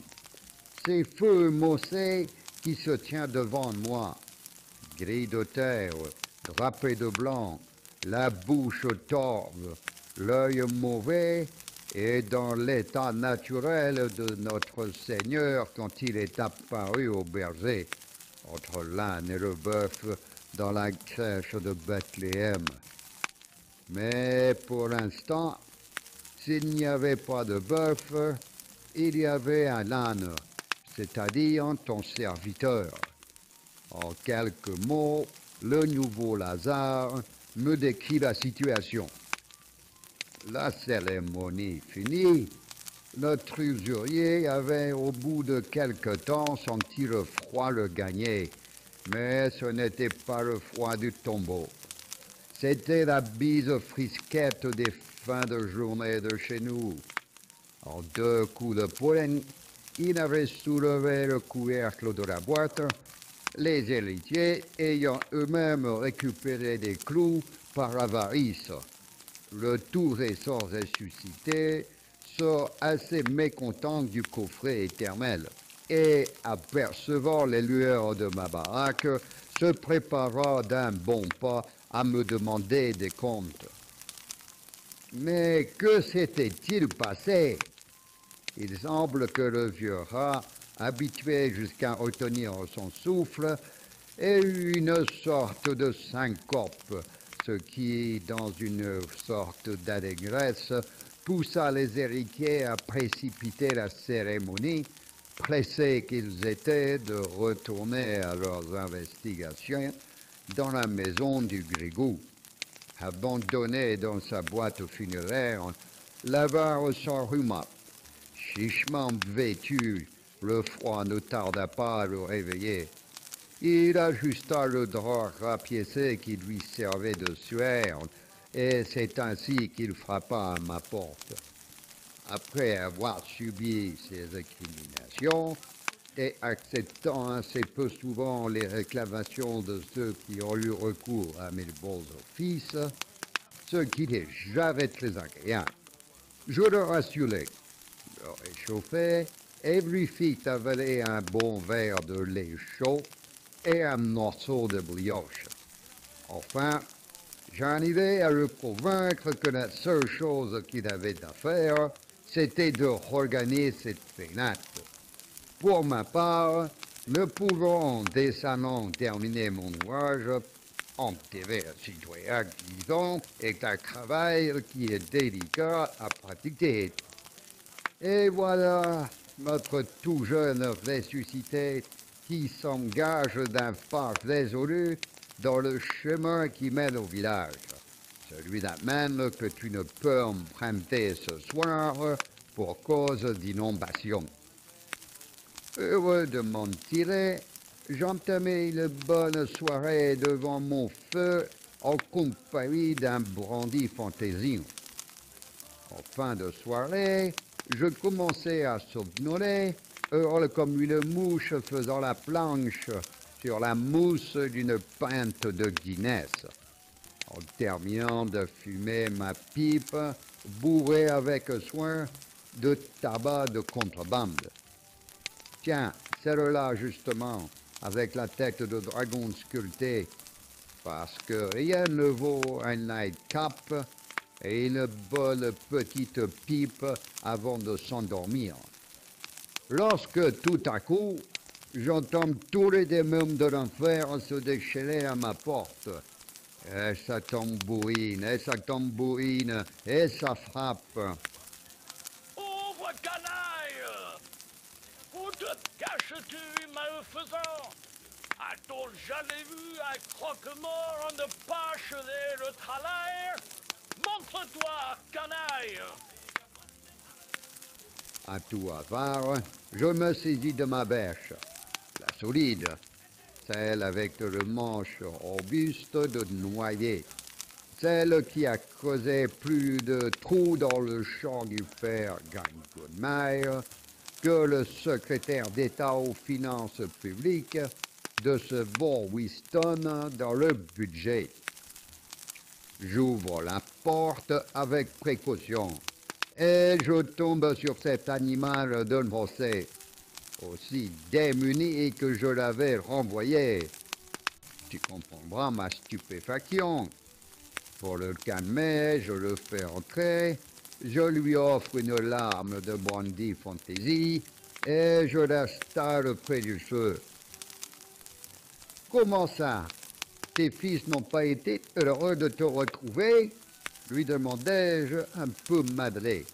C'est Feu Mossé qui se tient devant moi, gris de terre, drapé de blanc, la bouche torve, l'œil mauvais et dans l'état naturel de notre Seigneur quand il est apparu au berger, entre l'âne et le bœuf dans la crèche de Bethléem. Mais pour l'instant, s'il n'y avait pas de bœuf, il y avait un âne, c'est-à-dire ton serviteur. En quelques mots, le nouveau Lazare me décrit la situation. La cérémonie finie, notre usurier avait au bout de quelque temps senti le froid le gagner, Mais ce n'était pas le froid du tombeau. C'était la bise frisquette des fins de journée de chez nous. En 2 coups de poing, il avait soulevé le couvercle de la boîte, les héritiers ayant eux-mêmes récupéré des clous par avarice. Le tout récent ressuscité sort assez mécontent du coffret éternel et, apercevant les lueurs de ma baraque, se prépara d'un bon pas à me demander des comptes. Mais que s'était-il passé? Il semble que le vieux rat, habitué jusqu'à retenir son souffle, ait eu une sorte de syncope, ce qui, dans une sorte d'allégresse, poussa les héritiers à précipiter la cérémonie, pressés qu'ils étaient de retourner à leurs investigations dans la maison du Grigou. Abandonné dans sa boîte funéraire, l'avare s'enrhuma. Chichement vêtu, le froid ne tarda pas à le réveiller. Il ajusta le drap rapiécé qui lui servait de suaire, et c'est ainsi qu'il frappa à ma porte. Après avoir subi ses récriminations et acceptant assez peu souvent les réclamations de ceux qui ont eu recours à mes bons offices, ce qui n'est jamais très agréable, je le rassurai, le réchauffai et lui fit avaler un bon verre de lait chaud et un morceau de brioche. Enfin, j'arrivai à le convaincre que la seule chose qu'il avait à faire, c'était de regagner cette pénate. Pour ma part, ne pouvant décemment terminer mon ouvrage, enterrer un citoyen vivant est un travail qui est délicat à pratiquer. Et voilà notre tout jeune ressuscité qui s'engage d'un pas résolu dans le chemin qui mène au village. Celui-là même que tu ne peux emprunter ce soir pour cause d'inondation. Heureux de m'en tirer, j'entamai une bonne soirée devant mon feu en compagnie d'un brandy fantaisie. En fin de soirée, je commençais à somnoler, heureux comme une mouche faisant la planche sur la mousse d'une pinte de Guinness. En terminant de fumer ma pipe, bourrée avec soin de tabac de contrebande. Tiens, celle-là justement, avec la tête de dragon sculptée, parce que rien ne vaut un nightcap et une bonne petite pipe avant de s'endormir. Lorsque tout à coup, j'entends tous les démons de l'enfer se déchaîner à ma porte. Et ça tambourine, et ça tambourine, et ça frappe. Pauvre canaille! Où te caches-tu, malfaisant? A-t-on jamais vu un croque-mort ne pas achever le travail? Montre-toi, canaille! À tout hasard, je me saisis de ma bêche, la solide, celle avec le manche robuste de noyer, celle qui a creusé plus de trous dans le champ du fer Goodmeyer que le secrétaire d'État aux finances publiques de ce bon Winston dans le budget. J'ouvre la porte avec précaution et je tombe sur cet animal de procès, aussi démuni que je l'avais renvoyé. Tu comprendras ma stupéfaction. Pour le calmer, je le fais entrer, je lui offre une larme de brandy fantaisie et je l'installe près du feu. Comment ça? Tes fils n'ont pas été heureux de te retrouver? Lui demandai-je un peu madré,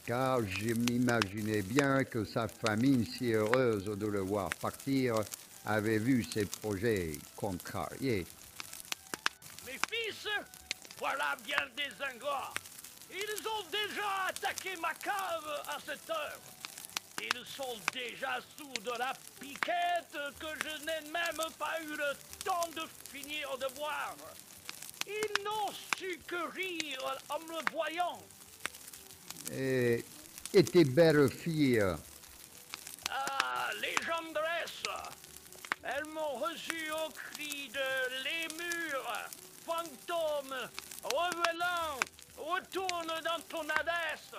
car je m'imaginais bien que sa famille, si heureuse de le voir partir, avait vu ses projets contrariés. Mes fils, voilà bien des ingrats. Ils ont déjà attaqué ma cave à cette heure. Ils sont déjà sous de la piquette que je n'ai même pas eu le temps de finir de boire. Ils n'ont su que rire en me voyant. Et tes belles filles? Ah, les gendresses. Elles m'ont reçu au cri de lémur, fantôme, revenant, retourne dans ton Hadès.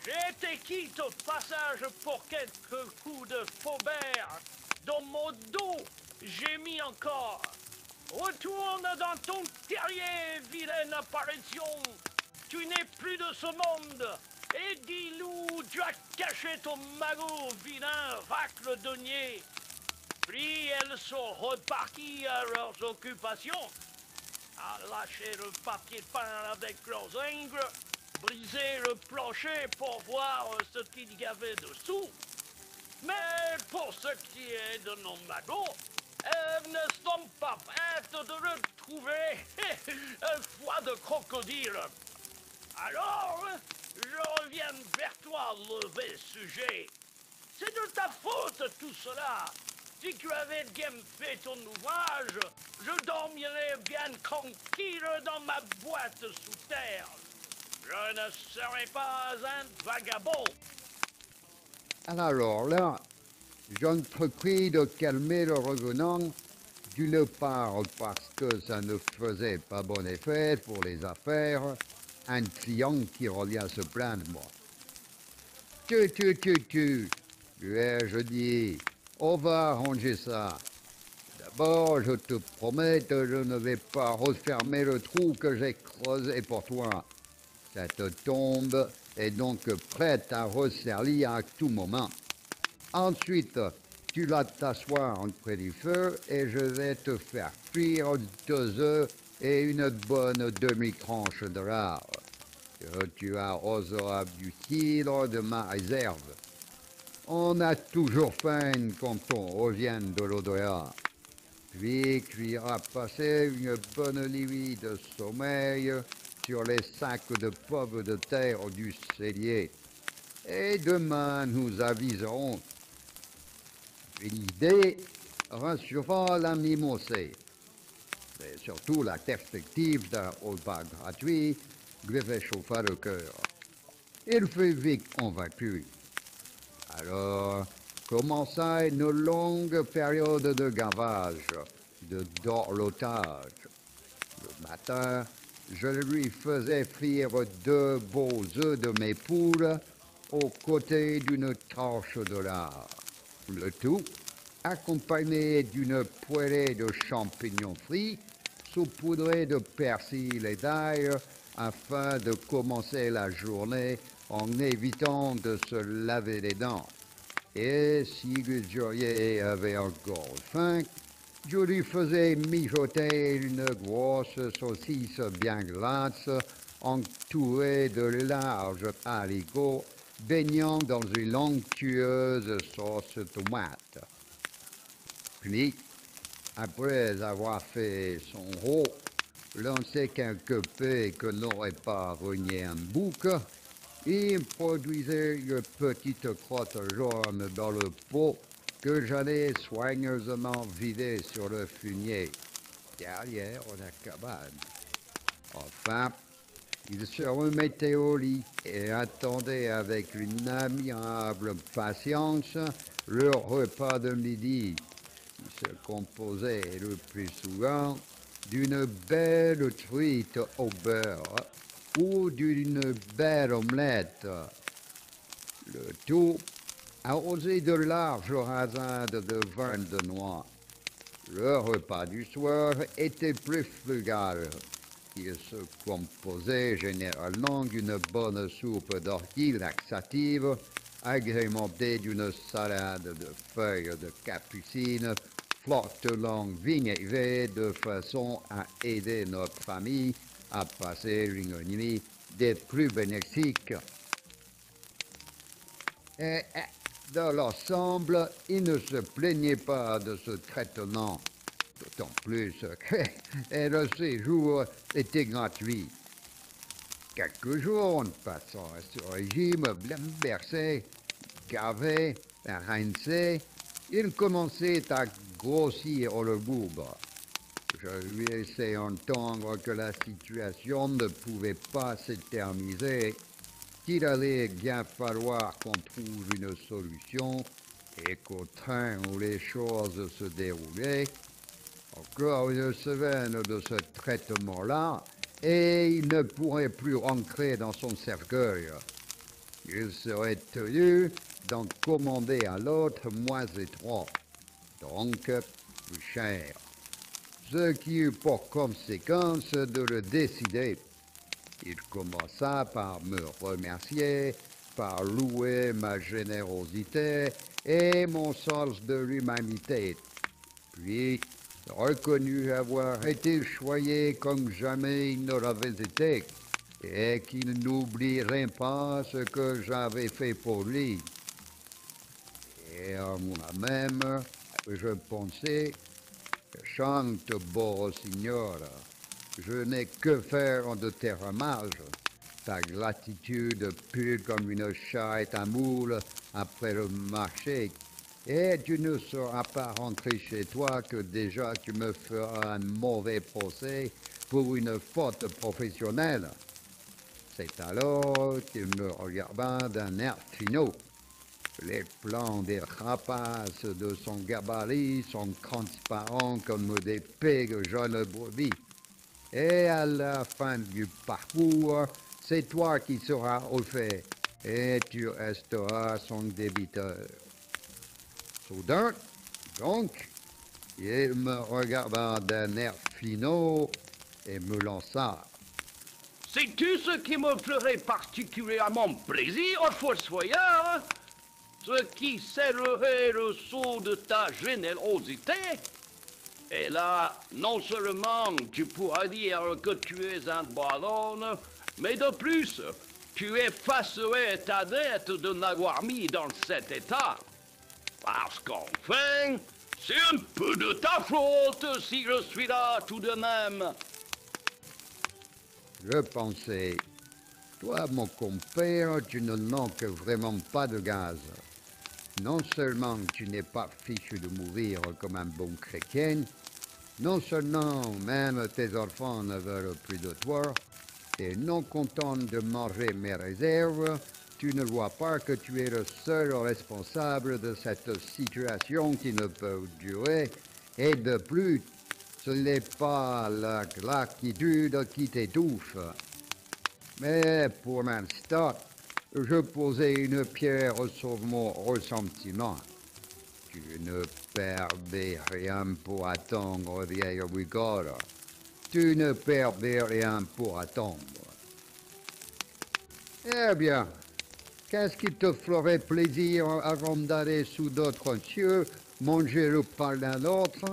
J'ai été quitte au passage pour quelques coups de faubert. Dans mon dos, j'ai mis encore. Retourne dans ton terrier, vilaine apparition. Tu n'es plus de ce monde. Et dis-nous où tu as caché ton magot, vilain racle-denier. Puis elles sont reparties à leurs occupations, à lâcher le papier peint avec leurs ongles, briser le plancher pour voir ce qu'il y avait dessous. Mais pour ce qui est de nos magots, elles ne sont pas prêtes de le trouver. Foi de crocodile. Alors, je reviens vers toi, mauvais sujet. C'est de ta faute tout cela. Si tu avais bien fait ton ouvrage, je dormirais bien tranquille dans ma boîte sous terre. Je ne serais pas un vagabond. Alors là, j'entrepris de calmer le revenant, d'une part parce que ça ne faisait pas bon effet pour les affaires, un client qui revient se plaindre, moi. Je dis, on va arranger ça. D'abord, je te promets que je ne vais pas refermer le trou que j'ai creusé pour toi. Cette tombe est donc prête à resservir à tout moment. Ensuite, tu vas t'asseoir près du feu et je vais te faire cuire 2 œufs et une bonne demi-tranche de lard. Tu arroseras du cidre de ma réserve. On a toujours faim quand on revient de l'au-delà. Puis tu iras passer une bonne nuit de sommeil sur les sacs de pommes de terre du cellier. Et demain, nous aviserons. Une idée rassurant l'ami Mossé. Et surtout la perspective d'un repas gratuit lui fait chauffer le cœur. Il fut vite convaincu. Alors, commença une longue période de gavage, de dorlotage. Le matin, je lui faisais frire 2 beaux œufs de mes poules aux côtés d'une tranche de lard. Le tout accompagné d'une poêlée de champignons frits saupoudrés de persil et d'ail afin de commencer la journée en évitant de se laver les dents. Et si le geôlier avait encore faim, je lui faisais mijoter une grosse saucisse bien grasse entourée de larges haricots baignant dans une onctueuse sauce tomate. Puis, après avoir fait son rôle, lancé quelques paix que n'aurait pas renié un bouc, il produisait une petite crotte jaune dans le pot que j'allais soigneusement vider sur le fumier, derrière la cabane. Enfin, il se remettait au lit et attendait avec une admirable patience le repas de midi, qui se composait le plus souvent d'une belle truite au beurre ou d'une belle omelette. Le tout arrosé de larges rasades de vin de noix. Le repas du soir était plus frugal. Il se composait généralement d'une bonne soupe d'ortie laxative, agrémentée d'une salade de feuilles de capucine, fortement vinaigrée de façon à aider notre famille à passer une nuit des plus bénéfiques. Et dans l'ensemble, il ne se plaignait pas de ce traitement, d'autant plus que le séjour était gratuit. Quelques jours en passant à ce régime blambercé, gavé, rincé, il commençait à grossir le bourbe. Je lui ai laissé entendre que la situation ne pouvait pas s'éterniser, qu'il allait bien falloir qu'on trouve une solution et qu'au train où les choses se déroulaient, encore une semaine de ce traitement-là, et il ne pourrait plus rentrer dans son cercueil. Il serait tenu d'en commander à l'autre moins étroit, donc plus cher. Ce qui eut pour conséquence de le décider. Il commença par me remercier, par louer ma générosité et mon sens de l'humanité. Puis, reconnut avoir été choyé comme jamais il ne l'avait été, et qu'il n'oublierait pas ce que j'avais fait pour lui. Et à moi-même, je pensais, chante beau Signore, je n'ai que faire de tes ramages. Ta gratitude pue comme une charrette à moule après le marché, et tu ne seras pas rentré chez toi que déjà tu me feras un mauvais procès pour une faute professionnelle. C'est alors qu'il me regarda d'un air finaud. Les plans des rapaces de son gabarit sont transparents comme des pigs jeunes brebis. Et à la fin du parcours, c'est toi qui seras au fait, et tu resteras son débiteur. Soudain, donc, il me regarda d'un air finaud et me lança. Sais-tu ce qui me ferait particulièrement plaisir, Fossoyeur? Ce qui scellerait le sceau de ta générosité? Et là, non seulement tu pourras dire que tu es un bon homme, mais de plus, tu effacerais ta dette de n'avoir mis dans cet état. Parce qu'enfin, c'est un peu de ta faute si je suis là tout de même. Je pensais, toi, mon compère, tu ne manques vraiment pas de gaz. Non seulement tu n'es pas fichu de mourir comme un bon chrétien, non seulement même tes enfants ne veulent plus de toi, et non content de manger mes réserves, tu ne vois pas que tu es le seul responsable de cette situation qui ne peut durer, et de plus, ce n'est pas la gratitude qui t'étouffe. Mais pour l'instant, je posais une pierre sur mon ressentiment. Tu ne perdais rien pour attendre, vieille rigole. Tu ne perdais rien pour attendre. Eh bien, qu'est-ce qui te ferait plaisir avant d'aller sous d'autres cieux, manger le pain d'un autre?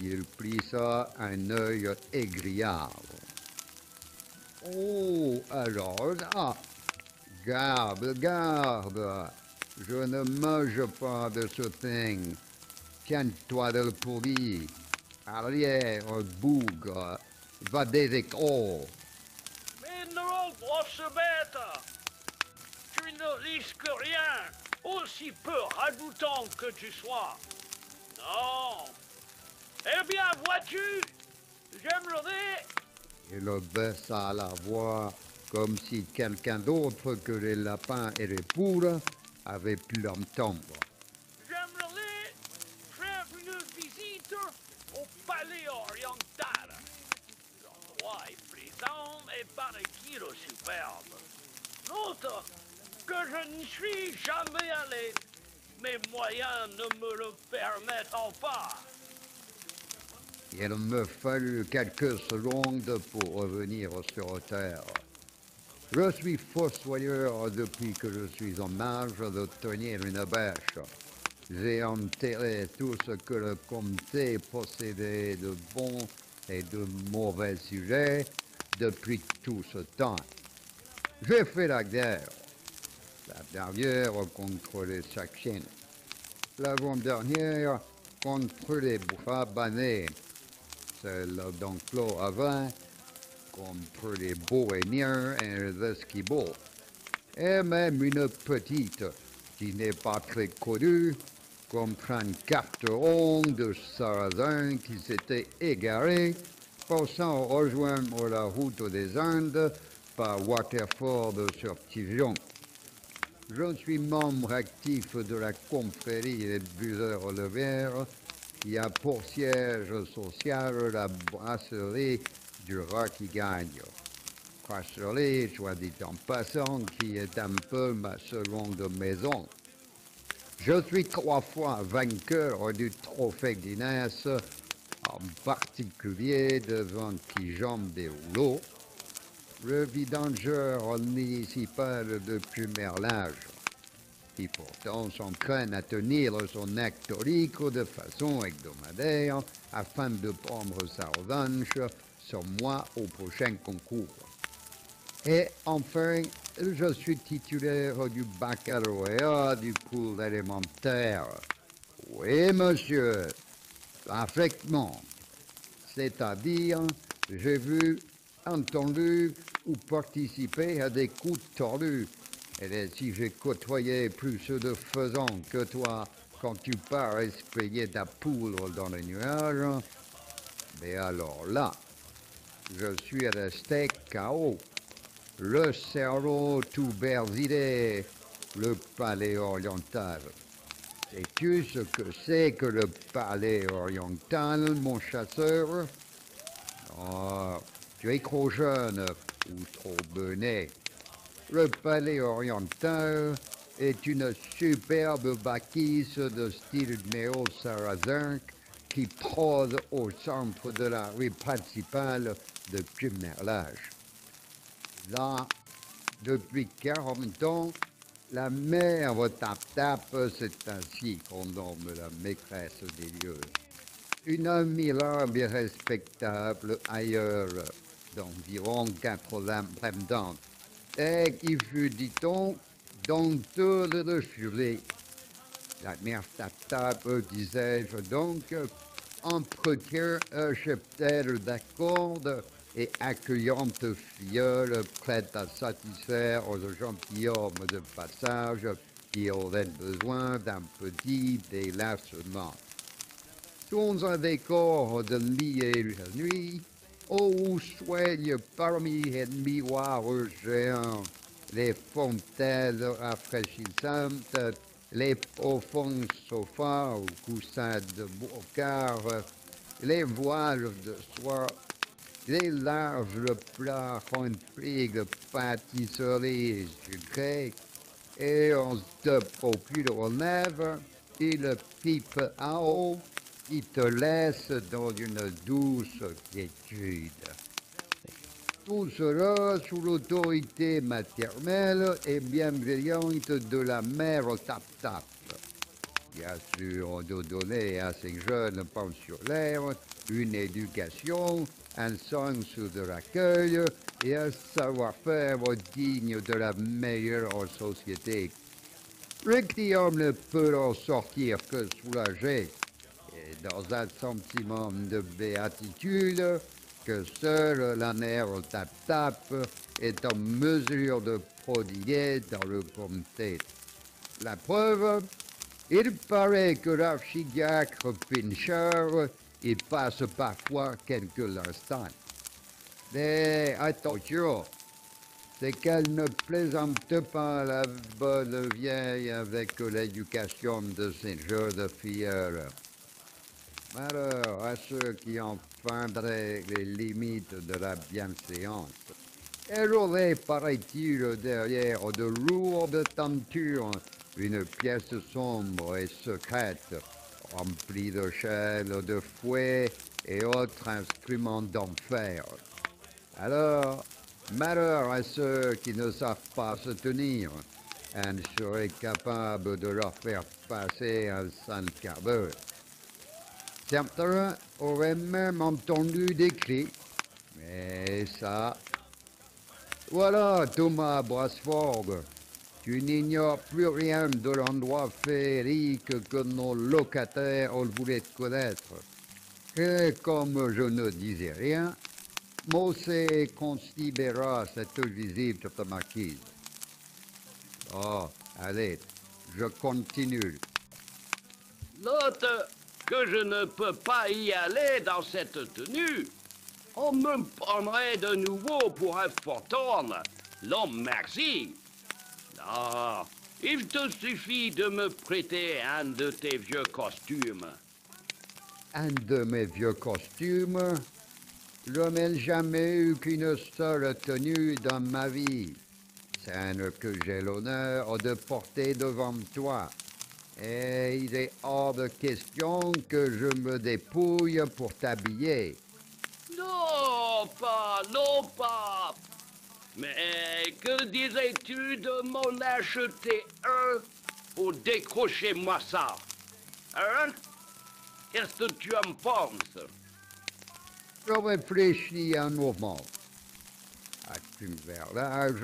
Il plissa un œil aigriard. Oh, alors là, garde, garde, je ne mange pas de ce pain. Tiens-toi de le pourri. Arrière, bougre, va des écrous. Mais non, grosse bête! Tu ne risques rien, aussi peu ragoûtant que tu sois. Non. Eh bien, vois-tu, j'aimerais... Il baissa la voix comme si quelqu'un d'autre que les lapins et les poules avait pu l'entendre. J'aimerais faire une visite au palais oriental. L'endroit est plaisant et paraît-il superbe. Note que je n'y suis jamais allé, mes moyens ne me le permettant pas. Il me fallut quelques secondes pour revenir sur terre. Je suis fossoyeur depuis que je suis en âge de tenir une bêche. J'ai enterré tout ce que le comté possédait de bons et de mauvais sujets depuis tout ce temps. J'ai fait la guerre. La dernière contre les Saxons. L'avant-dernière contre les Bouffabannais. Celle d'Enclos à vin contre les Bohémiens et les Esquimaux. et même une petite qui n'est pas très connue, comme Carteron de Sarrazin qui s'était égaré, pensant rejoindre la route des Indes par Waterford sur Tivjon. Je suis membre actif de la confrérie des buveurs de verre qui a pour siège social la brasserie du Rat qui gagne. Brasserie, soit dit en passant, qui est un peu ma seconde maison. Je suis 3 fois vainqueur du trophée Guinness, en particulier devant Kijambe des Rouleaux, le vidangeur municipal de Plumerlage, qui pourtant s'entraîne à tenir son acte historique de façon hebdomadaire afin de prendre sa revanche sur moi au prochain concours. Et enfin, je suis titulaire du baccalauréat du cours élémentaire. Oui, monsieur, parfaitement. C'est-à-dire, j'ai vu, entendu ou participé à des coups tordus. Et si j'ai côtoyé plus de faisans que toi quand tu pars espayer ta poudre dans les nuages, mais alors là, je suis resté KO. Le cerveau tout bersidé, le palais oriental. Sais-tu ce que c'est que le palais oriental, mon chasseur? Oh, tu es trop jeune ou trop benet. Le palais oriental est une superbe bâtisse de style néo-sarrasin qui trône au centre de la rue principale de Plumerlage. Là, depuis 40 ans, la mère tape-tape, c'est ainsi qu'on nomme la maîtresse des lieux. Une mirable et respectable ailleurs, d'environ 80 prétendantes, et qui fut, dit-on, dompteuse de furet. La mère tape-tape, disais-je donc, entretient un cheptel d'accords et accueillante filleule prête à satisfaire aux gentilshommes de passage qui auraient besoin d'un petit délassement. Sous un décor de lit et la nuit, où soignent parmi les miroirs géants les fontaines rafraîchissantes, les profonds sofas ou coussins de brocart, les voiles de soie, les larges plats remplis de pâtisseries sucrées, et on te procure aux lèvres une pipe à eau qui te laisse dans une douce quiétude. Tout cela sous l'autorité maternelle et bienveillante de la mère Tap-Tap, qui assure de donner à ces jeunes pensionnaires une éducation, un sens de l'accueil et un savoir-faire digne de la meilleure société. Le client ne peut en sortir que soulagé et dans un sentiment de béatitude que seule la mère Tap-Tap est en mesure de prodiguer dans le comté. La preuve, il paraît que l'archidiacre Pincher y passe parfois quelques instants. Mais attention, c'est qu'elle ne plaisante pas la bonne vieille avec l'éducation de ces jeunes filleuls. Malheur à ceux qui enfreindraient les limites de la bienséance. Elle aurait, paraît-il, derrière de lourdes tentures, une pièce sombre et secrète, remplie de chaînes, de fouets et autres instruments d'enfer. Alors, malheur à ceux qui ne savent pas se tenir. Elle serait capable de leur faire passer un sale quart d'heure. Certains auraient même entendu des cris, mais ça... Voilà, Thomas Brasford, tu n'ignores plus rien de l'endroit féerique que nos locataires voulaient connaître. Et comme je ne disais rien, Mossé considéra cette visite marquise. Oh, allez, je continue. Note que je ne peux pas y aller dans cette tenue. On me prendrait de nouveau pour un fantôme. Non, merci. Non, il te suffit de me prêter un de tes vieux costumes. Un de mes vieux costumes, je n'ai jamais eu qu'une seule tenue dans ma vie. Celle que j'ai l'honneur de porter devant toi. Et il est hors de question que je me dépouille pour t'habiller. Non, pas, non, pas. Mais que dirais-tu de m'en acheter un pour décrocher-moi ça? Hein? Qu'est-ce que tu en penses? Je réfléchis un moment. As-tu vers l'âge,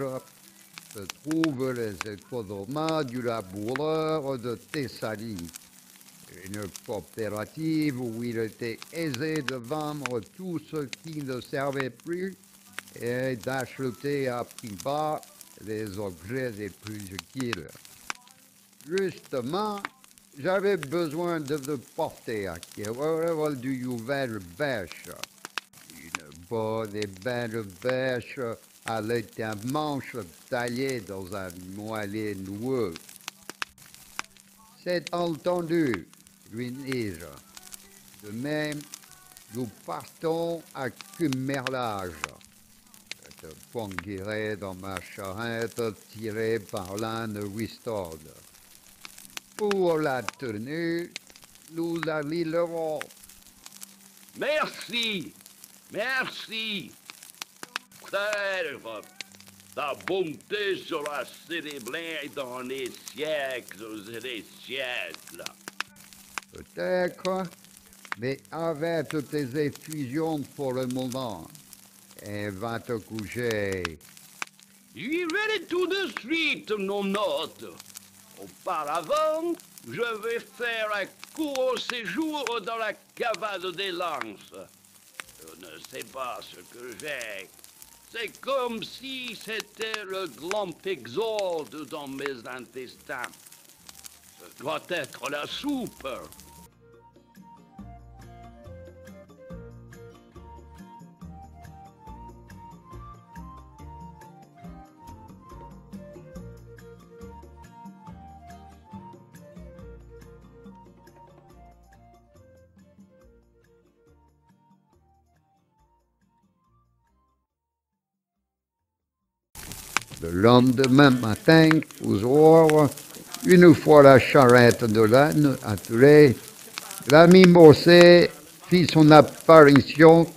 se trouvent les économes du laboureur de Thessalie, une coopérative où il était aisé de vendre tout ce qui ne servait plus et d'acheter à prix bas les objets les plus utiles. Justement, j'avais besoin de te porter à acquérir du nouvel bêche. Une bonne et belle bêche avec un manche taillé dans un moellé noueux. C'est entendu, lui dis-je. De même, nous partons à Cummerlage. Je te conduirai dans ma charrette tirée par l'âne Wistod. Pour la tenue, nous la lilerons. Merci, merci. Frère, ta bonté sera célébrée dans les siècles et les siècles. Peut-être, mais avec tes effusions pour le moment. Et va te coucher. J'irai tout de suite, nos notes. Auparavant, je vais faire un court séjour dans la cavale des lances. Je ne sais pas ce que j'ai. C'est comme si c'était le grand exode dans mes intestins. Ce doit être la soupe. Le lendemain matin, aux aurores, une fois la charrette de l'âne attelée, l'ami Mossé fit son apparition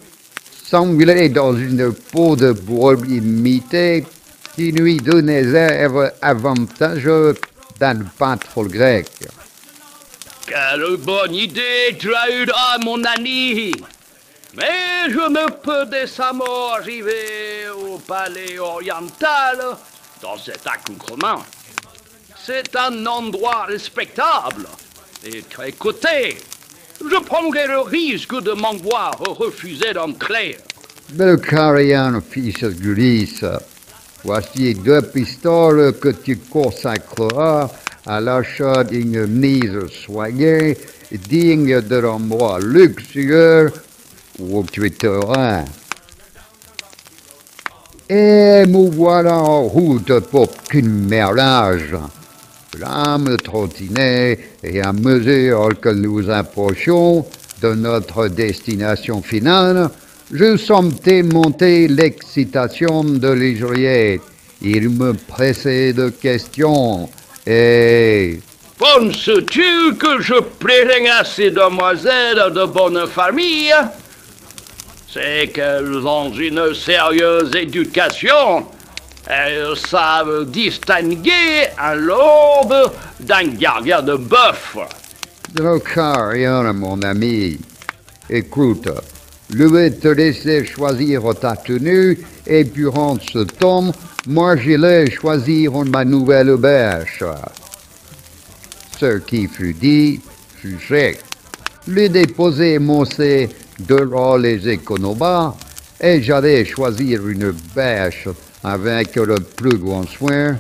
semblé dans une peau de brebis mitée qui lui donnait l'air avantageux d'un pâtre grec. Quelle bonne idée tu as eue là, mon ami! Mais je ne peux décemment arriver au palais oriental dans cet accoutrement. C'est un endroit respectable et très coté. Je prendrai le risque de m'en voir refuser d'entrer. Belcarian, fils d'Ulysse, voici 2 pistoles que tu consacreras à l'achat d'une mise soignée, digne de l'endroit luxueux où tu seras. Et nous voilà en route pour Cummerlage. L'âme trottinait et à mesure que nous approchions de notre destination finale, je sentais monter l'excitation de l'Israélite. Il me pressait de questions et... Penses-tu que je plairai à ces demoiselles de bonne famille? C'est qu'elles ont une sérieuse éducation. Elles savent distinguer un lord d'un gardien de bœuf. Belcarian, mon ami, écoute, je vais te laisser choisir ta tenue et durant ce temps, moi j'irai choisir ma nouvelle bêche. Ce qui fut dit fut fait. J'ai déposé Mossé devant les économes et j'allais choisir une bêche avec le plus grand soin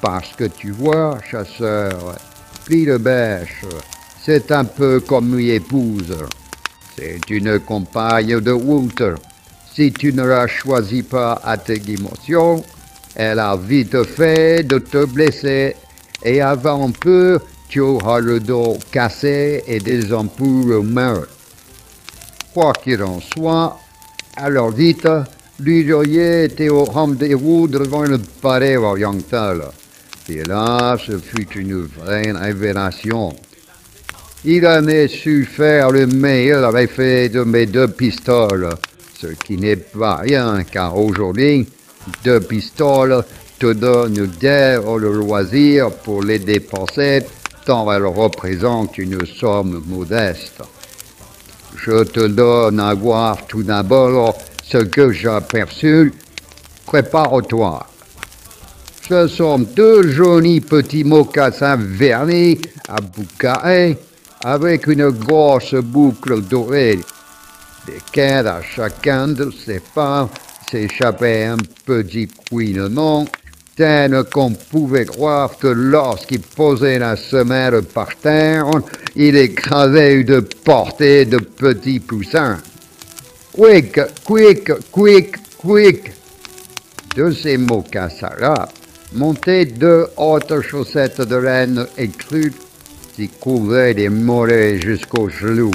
Parce que tu vois, chasseur, Plie de Bêche, c'est un peu comme une épouse. C'est une compagne de route. Si tu ne la choisis pas à tes dimensions, elle a vite fait de te blesser. Et avant peu, tu auras le dos cassé et des ampoules aux mains. Quoi qu'il en soit, alors vite, l'usurier était au rendez-vous devant le palais oriental. Et là, ce fut une vraie révélation. Il avait su faire le meilleur effet de mes 2 pistoles, ce qui n'est pas rien, car aujourd'hui, 2 pistoles te donnent d'ailleurs le loisir pour les dépenser, tant elles représentent une somme modeste. Je te donne à voir tout d'abord ce que j'aperçus. Prépare-toi. Ce sont 2 jolis petits mocassins vernis à bout carré, avec une grosse boucle dorée, desquelles à chacun de ces pas s'échappait un petit couinement, tel qu'on pouvait croire que lorsqu'il posait la semelle par terre, il écrasait une portée de petits poussins. Quick, quick, quick, quick. De ces mocassins-là montaient 2 hautes chaussettes de laine écrue qui couvraient les mollets jusqu'aux genoux.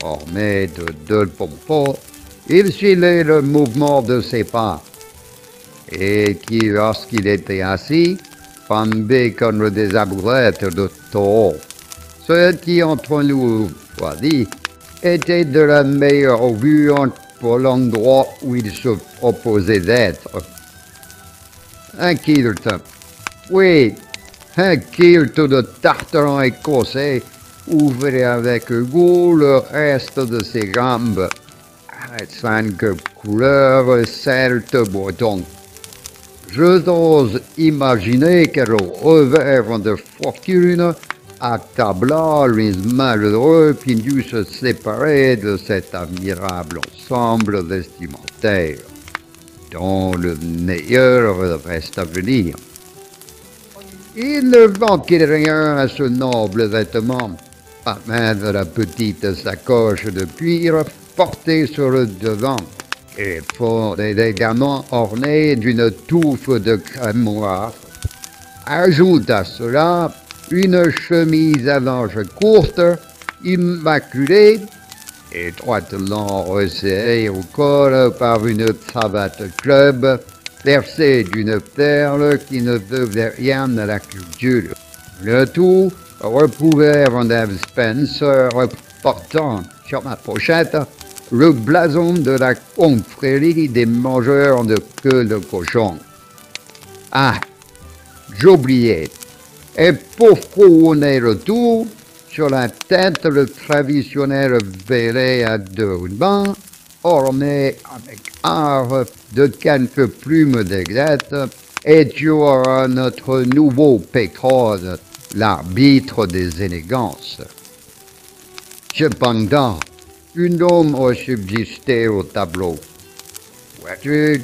Ornés de 2 pompons, il suivait le mouvement de ses pas, et qui, lorsqu'il était assis, pendait comme des amoureuses de taureau. Ce qui, entre nous, soit dit, était de la meilleure augure pour l'endroit où il se proposait d'être. Un kilt, oui, un kilt de tartaran écossais ouvrait avec goût le reste de ses jambes, à 5 couleurs celtes breton. Je n'ose imaginer quel revers de fortune accabla les malheureux qui durent se séparer de cet admirable ensemble vestimentaire, dont le meilleur reste à venir. Il ne manquait rien à ce noble vêtement, à main de la petite sacoche de cuir portée sur le devant, et fort élégamment ornée d'une touffe de crème noire. Ajoute à cela une chemise à manches courtes, immaculée, étroitement resserrée au col par une cravate club, percée d'une perle qui ne devait rien à la culture. Le tout recouvert d'un Spencer portant sur ma pochette le blason de la confrérie des mangeurs de queue de cochon. Ah, j'oubliais. Et pour couronner le tout, sur la tête le traditionnel béret à 2 rubans, orné avec art de quelques plumes d'aigrette, et tu auras notre nouveau Pétrone, l'arbitre des élégances. Cependant, une ombre subsistait au tableau. Vois-tu,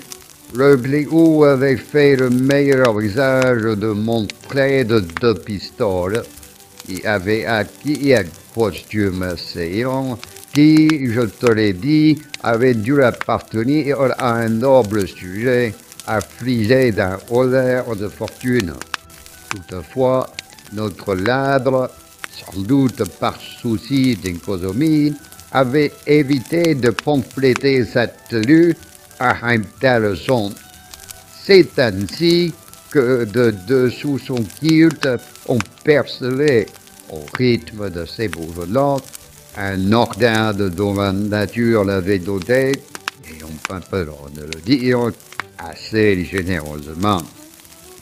le Bléou avait fait le meilleur usage de mon trait de 2 pistoles. Il avait acquis un costume saillant qui, je te l'ai dit, avait dû appartenir à un noble sujet affligé d'un revers de fortune. Toutefois, notre ladre, sans doute par souci d'économie, avait évité de compléter sa tenue à un tel son. C'est ainsi que de dessous son kilt, on percevait, au rythme de ses bourgeonnantes, un ordre dont la nature l'avait doté, et on peut le dire, assez généreusement.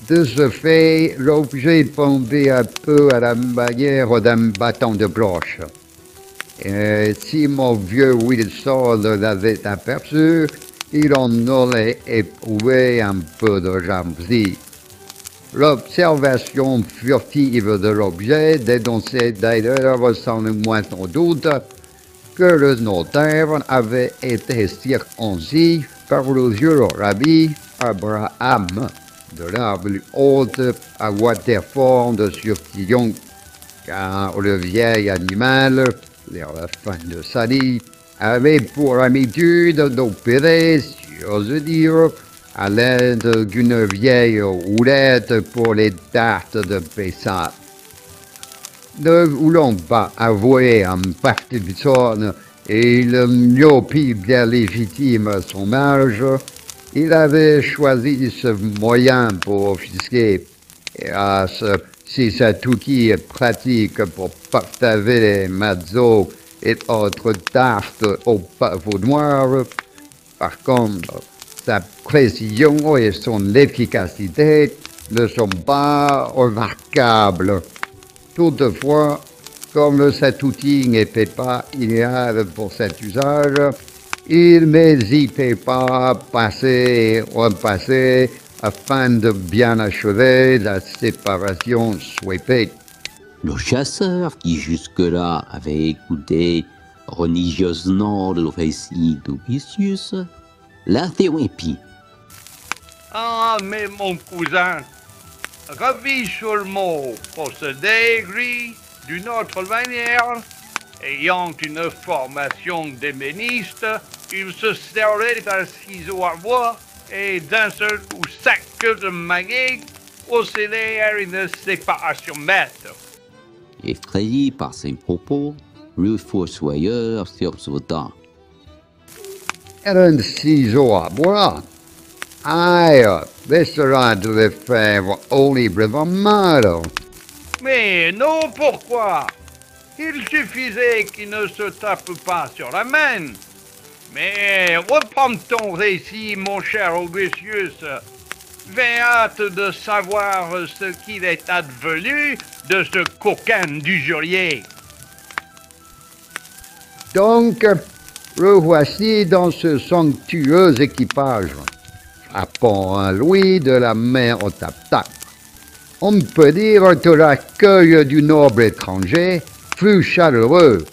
De ce fait, l'objet pendait un peu à la manière d'un bâton de broche. Et si mon vieux Wilson l'avait aperçu, il en aurait éprouvé un peu de jalousie. L'observation furtive de l'objet dénonçait d'ailleurs sans le moindre doute que le notaire avait été circoncis par le vieux rabbi Abraham, de l'arbre haute à Waterford sur Tillon, car le vieil animal, vers la fin de sa vie, avait pour habitude d'opérer, si j'ose dire, à l'aide d'une vieille roulette pour les tartes de Pessard. Ne voulant pas avouer en personne et une myopie bien légitime à son âge, il avait choisi ce moyen pour offusquer. Hélas, si cet outil est pratique pour partager les matzos et autres tartes au pavot noir, par contre, sa précision et son efficacité ne sont pas remarquables. Toutefois, comme cet outil n'était pas idéal pour cet usage, il n'hésitait pas à passer et repasser afin de bien achever la séparation souhaitée. Le chasseur, qui jusque-là avait écouté religieusement le récit d'Augustus, l'interrompit. Ah, mais mon cousin, revis seulement procéder, lui, d'une autre manière. Ayant une formation d'ébéniste, il se servait d'un ciseau à bois et d'un seul coup sec de manier procédait à une séparation nette. Effrayé par ces propos, le fossoyeur sursauta. Un ciseau à bois. Aïe, mais cela devait faire horriblement mal. Mais non, pourquoi? Il suffisait qu'il ne se tape pas sur la main. Mais reprends ton récit, mon cher Augustus. J'ai hâte de savoir ce qu'il est advenu de ce coquin d'usurier. Donc, le voici dans ce somptueux équipage, frappant un louis de la main au tap-tap. On peut dire que l'accueil du noble étranger fut chaleureux.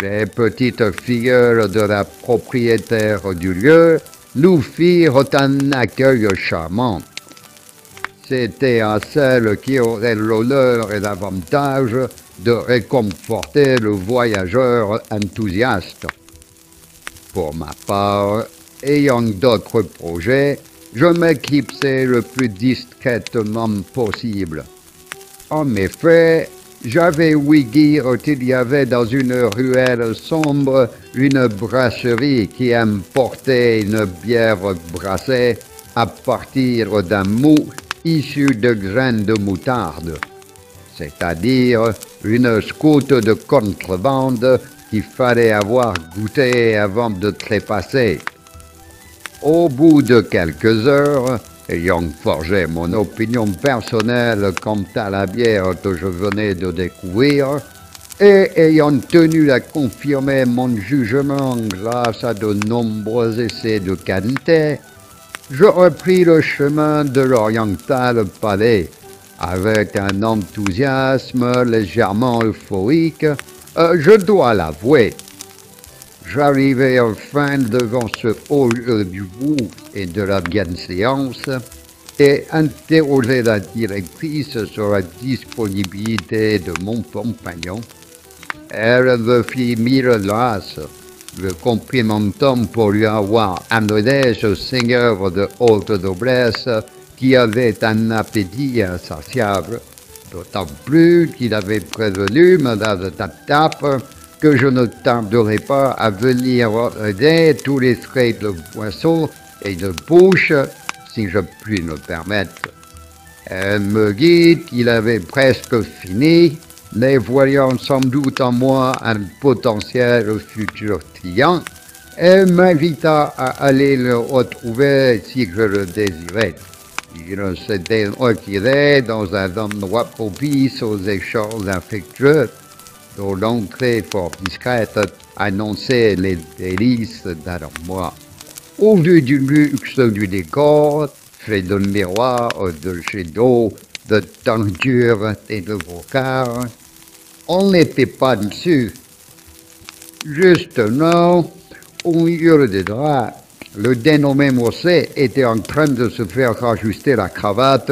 Les petites figures de la propriétaire du lieu nous firent un accueil charmant. C'était à celle qui aurait l'honneur et l'avantage de réconforter le voyageur enthousiaste. Pour ma part, ayant d'autres projets, je m'éclipsais le plus discrètement possible. En effet, j'avais ouï dire qu'il y avait dans une ruelle sombre une brasserie qui importait une bière brassée à partir d'un mou issu de graines de moutarde, c'est-à-dire une scoute de contrebande qu'il fallait avoir goûté avant de trépasser. Au bout de quelques heures, ayant forgé mon opinion personnelle quant à la bière que je venais de découvrir, et ayant tenu à confirmer mon jugement grâce à de nombreux essais de qualité, je repris le chemin de l'Oriental Palais, avec un enthousiasme légèrement euphorique, je dois l'avouer. J'arrivai enfin devant ce haut lieu du goût et de la bienséance et interrogeai la directrice sur la disponibilité de mon compagnon. Elle me fit mille grâces, le complimentant pour lui avoir amené ce seigneur de haute noblesse qui avait un appétit insatiable, d'autant plus qu'il avait prévenu Madame Tap-Tap que je ne tarderai pas à venir aider tous les traits de poisson et de bouche, si je puis me permettre. Elle me dit qu'il avait presque fini, mais voyant sans doute en moi un potentiel futur client, elle m'invita à aller le retrouver si je le désirais. Il s'était retiré dans un endroit propice aux échanges affectueux, dont l'entrée fort discrète annonçait les délices d'un mois. Au vu du luxe du décor, fait de miroirs, de jets d'eau, de tentures et de brocards, on n'était pas dessus. Justement, au milieu des draps, Le dénommé Mossé était en train de se faire rajuster la cravate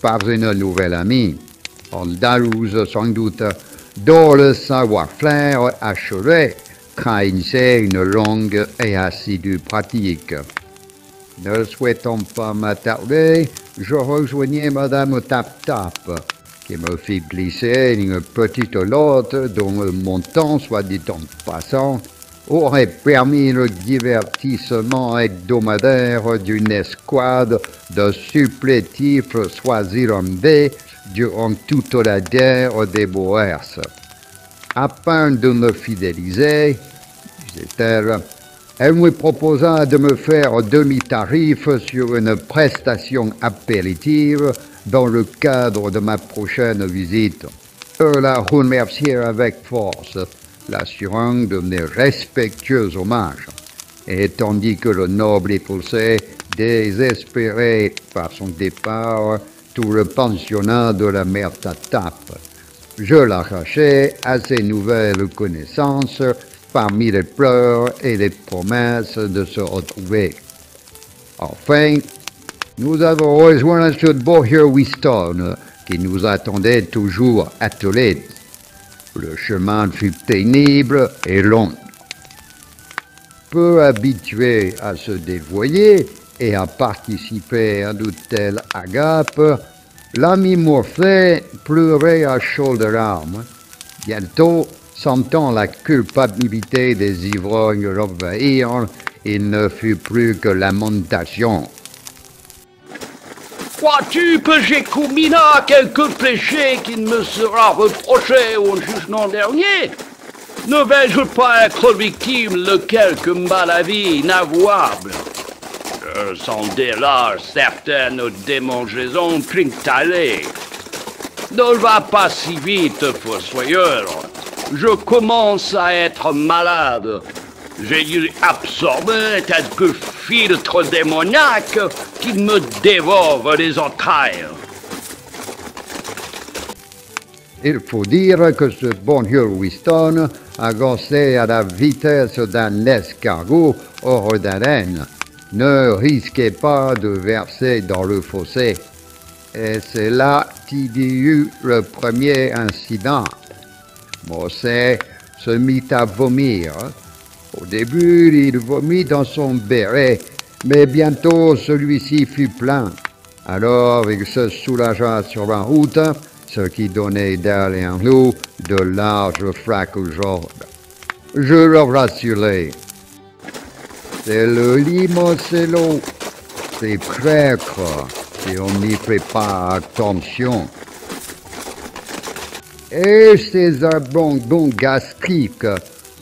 par une nouvelle amie, andalouse sans doute, dont le savoir-faire achevé trahissait une longue et assidue pratique. Ne souhaitant pas m'attarder, je rejoignais Madame Tap-Tap, qui me fit glisser une petite lotte dont le montant, soit dit en passant, aurait permis le divertissement hebdomadaire d'une escouade de supplétifs swazilandais durant toute la guerre des Boers. Afin de me fidéliser, disait-elle, elle me proposa de me faire demi-tarif sur une prestation appéritive dans le cadre de ma prochaine visite. Je la remerciai avec force, l'assurant de mes respectueux hommages. Et tandis que le noble écossais désespérait par son départ tout le pensionnat de la mère Tap-Tap, je l'arrachai à ses nouvelles connaissances parmi les pleurs et les promesses de se retrouver. Enfin, nous avons rejoint ce Bohier Wiston qui nous attendait toujours attelé. Le chemin fut pénible et long. Peu habitué à se dévoyer et à participer à de telles agapes, l'ami Morphée pleurait à chaudes larmes. Bientôt, sentant la culpabilité des ivrognes l'envahir, il ne fut plus que lamentation. Crois-tu que j'ai commis là quelque péché qui ne me sera reproché au jugement dernier? Ne vais-je pas être victime de quelque maladie inavouable? Je sens dès lors certaines démangeaisons quintalées. Ne va pas si vite, fossoyeur. Je commence à être malade. J'ai dû absorber quelques filtres démoniaques qui me dévorent les entrailles. Il faut dire que ce Bohier Wiston avançait à la vitesse d'un escargot hors d'haleine, ne risquait pas de verser dans le fossé. Et c'est là qu'il y eut le premier incident. Mossé se mit à vomir. Au début, il vomit dans son béret, mais bientôt celui-ci fut plein. Alors il se soulagea sur la route, ce qui donnait derrière nous de larges flaques jaunes. Je le rassurai. C'est le limoncello, c'est traître, si on n'y fait pas attention. Et ces abandons gastriques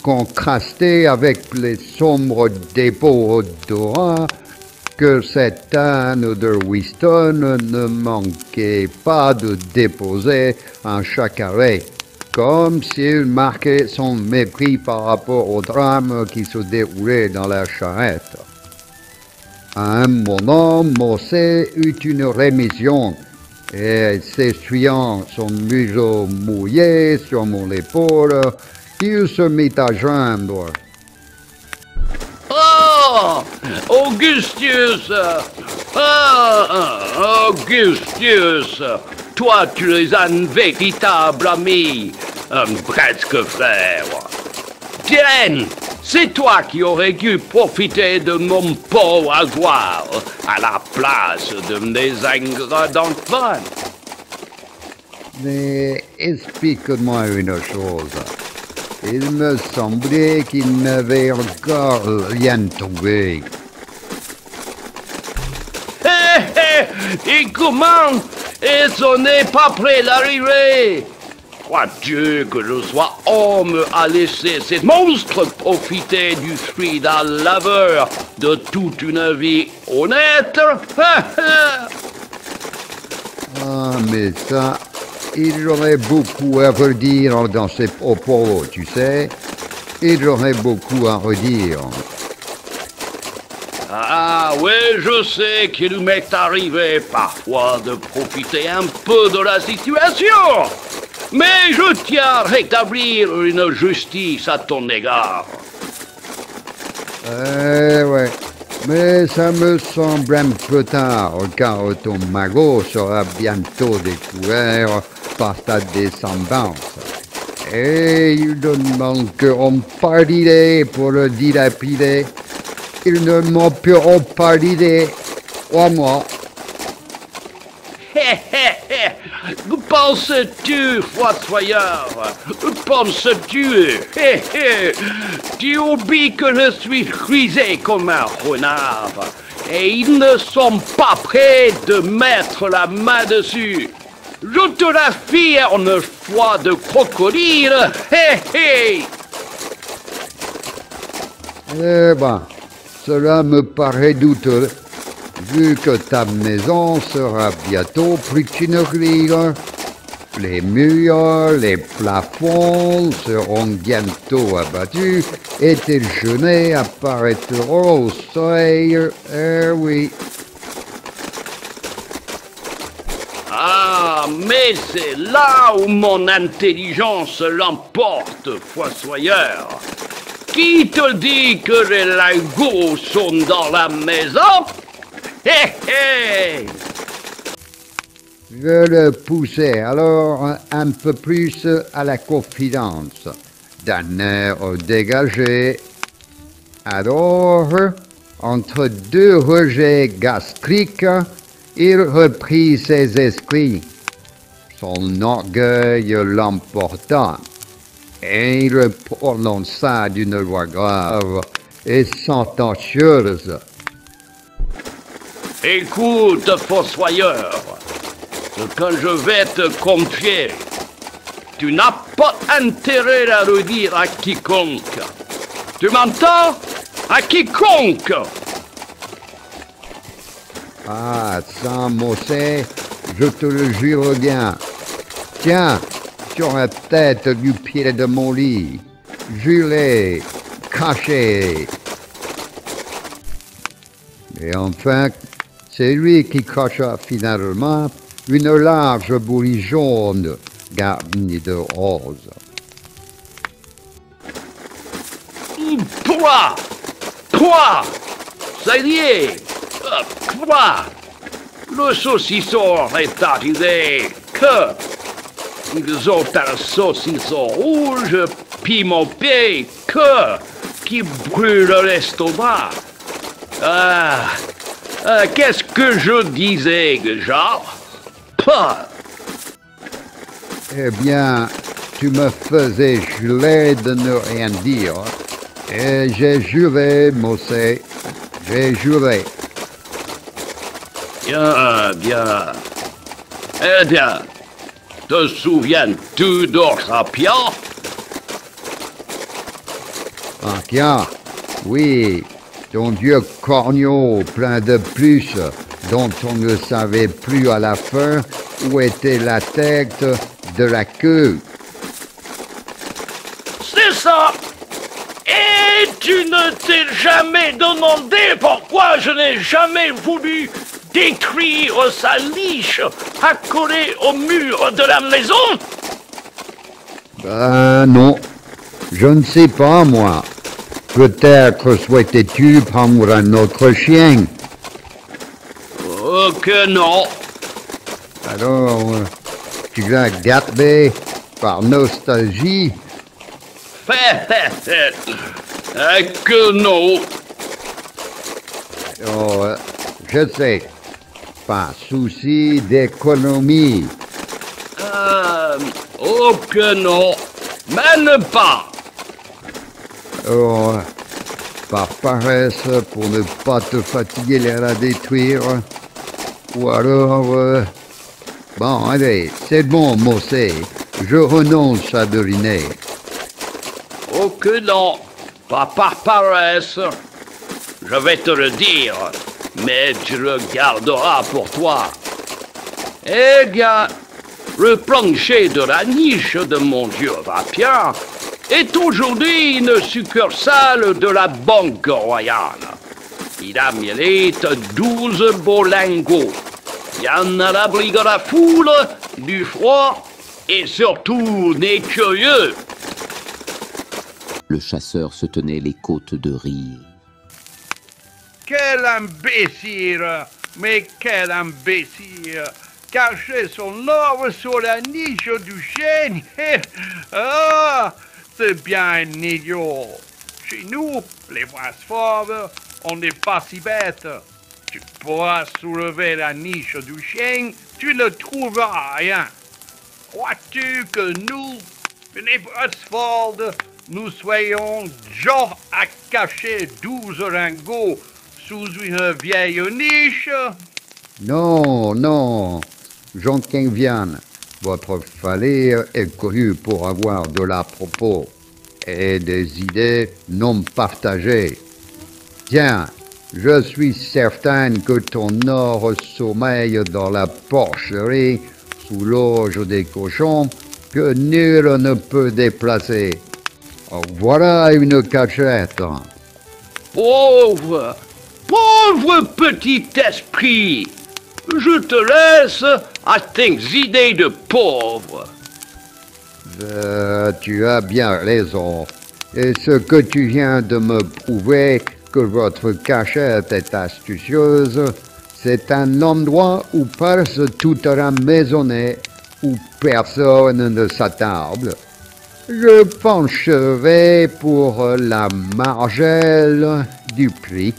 contrastaient avec les sombres dépôts odorants que cette âne de Wiston ne manquait pas de déposer en chaque arrêt, comme s'il marquait son mépris par rapport au drame qui se déroulait dans la charrette. À un moment, Mossé eut une rémission, et s'essuyant son museau mouillé sur mon épaule, il se mit à geindre. Oh, Augustus! Augustus! Toi, tu es un véritable ami, un presque frère. Tiens, c'est toi qui aurais dû profiter de mon pot à boire à la place de mes ingrats d'enfants. Mais explique-moi une chose. Il me semblait qu'il n'avait encore rien trouvé. Et comment? Et ce n'est pas près d'arriver. Crois-tu que je sois homme à laisser ces monstres profiter du fruit d'un laveur de toute une vie honnête? Ah, mais ça, il y aurait beaucoup à redire dans ces propos, tu sais. Il y aurait beaucoup à redire. Ah oui, je sais qu'il m'est arrivé parfois de profiter un peu de la situation. Mais je tiens à rétablir une justice à ton égard. Ouais, Mais ça me semble un peu tard, car ton magot sera bientôt découvert par ta descendance. Et ils ne manqueront pas d'idées pour le dilapider. Ils ne manqueront pas d'idées, crois-moi. Penses-tu, fossoyeur? Penses-tu? Tu oublies que je suis frisé comme un renard. Et ils ne sont pas prêts de mettre la main dessus. Je te l'affirme, foi de crocodile. Eh ben, cela me paraît douteux, vu que ta maison sera bientôt plus qu'une grille. Les murs, les plafonds seront bientôt abattus et tes genêts apparaîtront au soleil. Eh oui. Ah, mais c'est là où mon intelligence l'emporte, fossoyeur. Qui te dit que les lingots sont dans la maison? Je le poussais alors un peu plus à la confidence, d'un air dégagé. Alors, entre deux rejets gastriques, il reprit ses esprits. Son orgueil l'emporta, et il prononça d'une voix grave et sentencieuse. Écoute, fossoyeur, ce que je vais te confier, tu n'as pas intérêt à le dire à quiconque. Tu m'entends? À quiconque! Ah, sans Mossé, je te le jure bien. Tiens, sur la tête du pied de mon lit, gelé, caché. Et enfin, c'est lui qui cacha finalement une large boulie jaune garnie de rose. Toi! Ça y est! Toi! Le saucisson est arrivé! Que? Ils ont un saucisson rouge, pimenté, qui brûle l'estomac! Qu'est-ce que je disais déjà? Eh bien, tu me faisais geler de ne rien dire. Et j'ai juré, Mossé, j'ai juré. Bien. Eh bien, te souviens-tu d'Orapia? Arkia, oui, ton vieux corneau plein de plus, dont on ne savait plus à la fin où était la tête de la queue. C'est ça! Et tu ne t'es jamais demandé pourquoi je n'ai jamais voulu détruire sa niche accolée au mur de la maison? Ben non, je ne sais pas moi. Peut-être souhaitais-tu prendre un autre chien. Oh que non. Alors, tu l'as gardé par nostalgie. Que non. Oh, je sais, par souci d'économie. Oh que non. Même pas. Oh, par paresse pour ne pas te fatiguer à la détruire. Ou alors, bon, allez, c'est bon, Mossé, je renonce à deviner. Oh que non, pas par paresse. Je vais te le dire, mais tu le garderas pour toi. Eh bien, le plancher de la niche de mon dieu Rapia est aujourd'hui une succursale de la Banque Royale. Il mérite 12 beaux lingots. Il y en a l'abri de la foule, du froid et surtout des curieux. Le chasseur se tenait les côtes de rire. quel imbécile! Mais quel imbécile! Cacher son or sur la niche du chêne! Ah, c'est bien un idiot! Chez nous, les Voisfauves, on n'est pas si bêtes. Tu pourras soulever la niche du chêne, tu ne trouveras rien. Crois-tu que nous, les Voisfauves, nous soyons genre à cacher 12 lingots sous une vieille niche? Non, non, j'en conviens. Votre fallait est connu pour avoir de l'à-propos et des idées non partagées. Tiens, je suis certain que ton or sommeille dans la porcherie sous l'auge des cochons que nul ne peut déplacer. Oh, voilà une cachette. Pauvre, pauvre petit esprit! Je te laisse à tes idées de pauvre. Tu as bien raison. Et ce que tu viens de me prouver que votre cachette est astucieuse, c'est un endroit où passe toute la maisonnée, où personne ne s'attarde. Je pencherai pour la margelle du prix.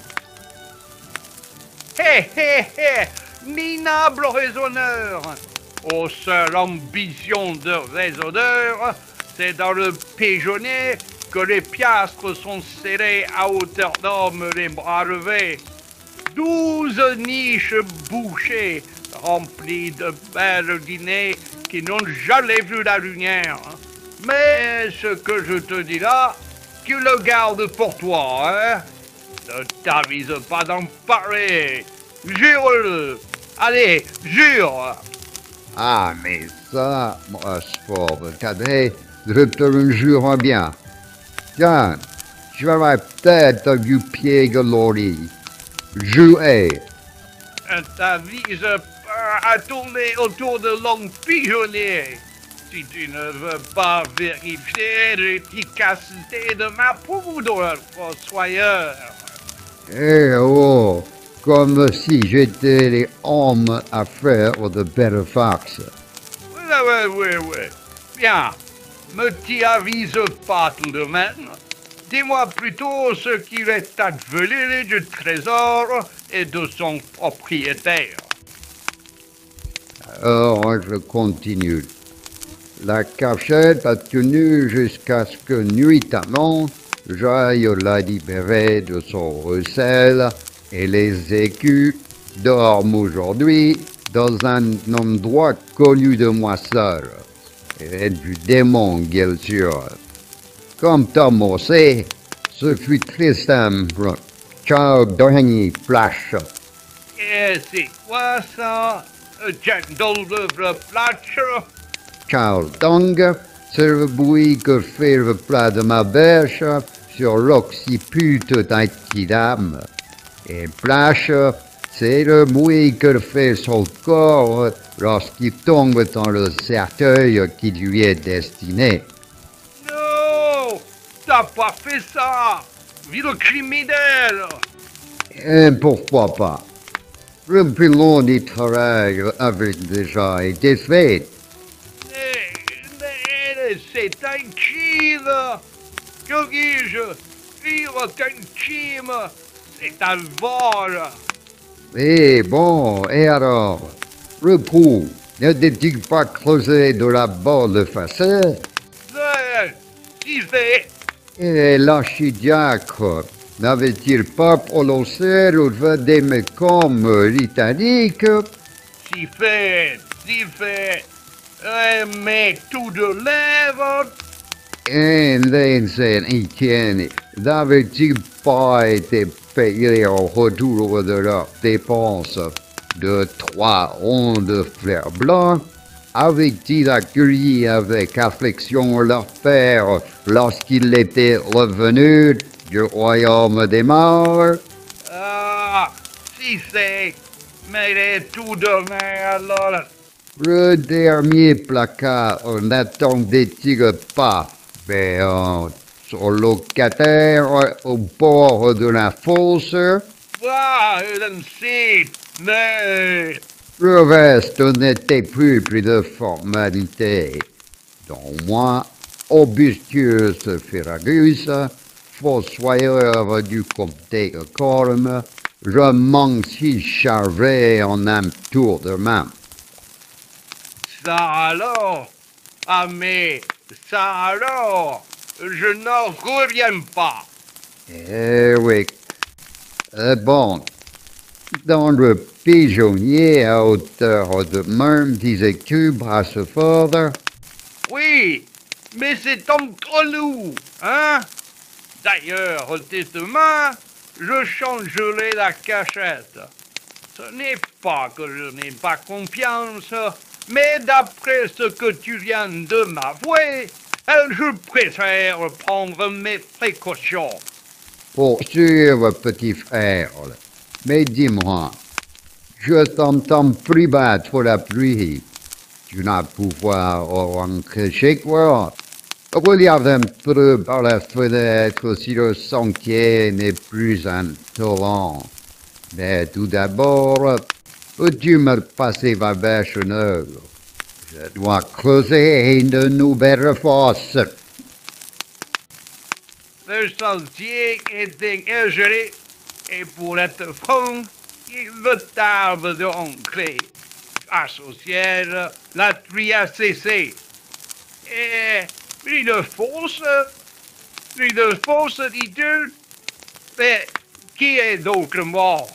Hé, hé, hé! Minable raisonneur! Aux seule ambition de raisonneur, c'est dans le pigeonnier que les piastres sont scellés à hauteur d'homme les bras levés. 12 niches bouchées, remplies de belles dîners qui n'ont jamais vu la lumière. Mais ce que je te dis là, tu le gardes pour toi, hein? Ne t'avise pas d'en parler. Jure-le. Allez, jure. Ah, mais ça, mon pauvre cadet, je te le jure bien. Tiens, je vais peut-être du pied de l'ori. Jouez. T'avise à tourner autour de longs pigeonniers. Si tu ne veux pas vérifier l'efficacité de ma poudre, fossoyeur. Eh oh, comme si j'étais les hommes à faire de Belfax. Oui. Bien, me t'y avise pas tout de même. Dis-moi plutôt ce qu'il est advenu du trésor et de son propriétaire. Alors, je continue. La cachette a tenu jusqu'à ce que nuitamment j'aille la libérer de son recel et les écus dorment aujourd'hui dans un endroit connu de moi seul et du démon, bien sûr. Comme Tom on sait, ce fut très simple. Ciao, dernier flash. Et c'est quoi ça? Dans le flash? Ciao, Dong, c'est le bruit que fait le plat de ma bêche sur l'occiput d'un kidam. Et flash, c'est le bruit que fait son corps lorsqu'il tombe dans le cercueil qui lui est destiné. Non! T'as pas fait ça! Ville criminel! Et pourquoi pas? Le bilan du travail avait déjà été fait. Mais c'est un crime! Que dis-je? Pire qu'un crime! C'est un vol! Eh bon, et alors? Le trou n'était-il pas creusé de la bonne façon? Si fait! Et l'archidiacre n'avait-il pas prononcé le verdict comme l'italique? Si fait! Mais tout de lèvres! Et les Saint-Étienne n'avaient-ils pas été payés en retour de leurs dépenses de 3 ronds de fleurs blancs? Avait-il accueilli avec affection leur père lorsqu'il était revenu du royaume des morts? Ah! Si c'est! Mais les tout donné alors! Le dernier placard n'attendait-il pas son locataire au bord de la fosse? mais... Le reste n'était plus de formalité. Donc moi, Augustus Ferragus, fossoyeur du comté de Corme, je m'en suis chargé en un tour de main. Ça alors? Ah mais, ça alors? Je n'en reviens pas. Eh oui. Bon, dans le pigeonnier à hauteur de main, disais-tu, Brasseford? Oui, mais c'est entre nous, hein? D'ailleurs, demain, je changerai la cachette. Ce n'est pas que je n'ai pas confiance, mais d'après ce que tu viens de m'avouer, je préfère prendre mes précautions. Poursuivre, petit frère. Mais dis-moi, je t'entends plus battre la pluie. Tu n'as pouvoir rentrer chez toi. Regarde un peu par la fenêtre si le sentier n'est plus un torrent. Mais tout d'abord, peux-tu me passer ma bêche neuve? Je dois creuser une nouvelle fosse. Le sentier est dégagé, et pour être franc, il me tarde de rentrer. Grâce au ciel, la pluie a cessé. Et une fosse, dis-tu? Mais qui est donc mort?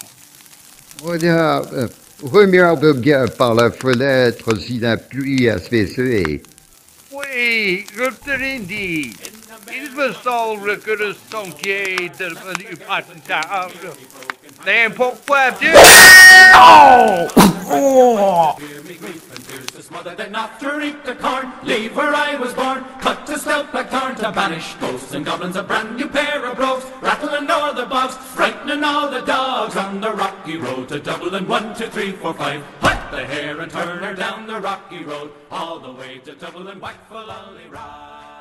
Regarde bien par la fenêtre si la pluie a cessé. Oui, je te l'ai dit. Il me semble que le sentier est devenu praticable. Mais pourquoi tu... Oh! Oh! To smother the knot to reap the corn, leave where I was born, cut to stout black thorn to banish ghosts and goblins, a brand new pair of brogues, rattling o'er the bogs, frightening all the dogs on the rocky road to Dublin. 1, 2, 3, 4, 5. Hut the hare and turn her down the rocky road, all the way to Dublin. Whack for lolly ride.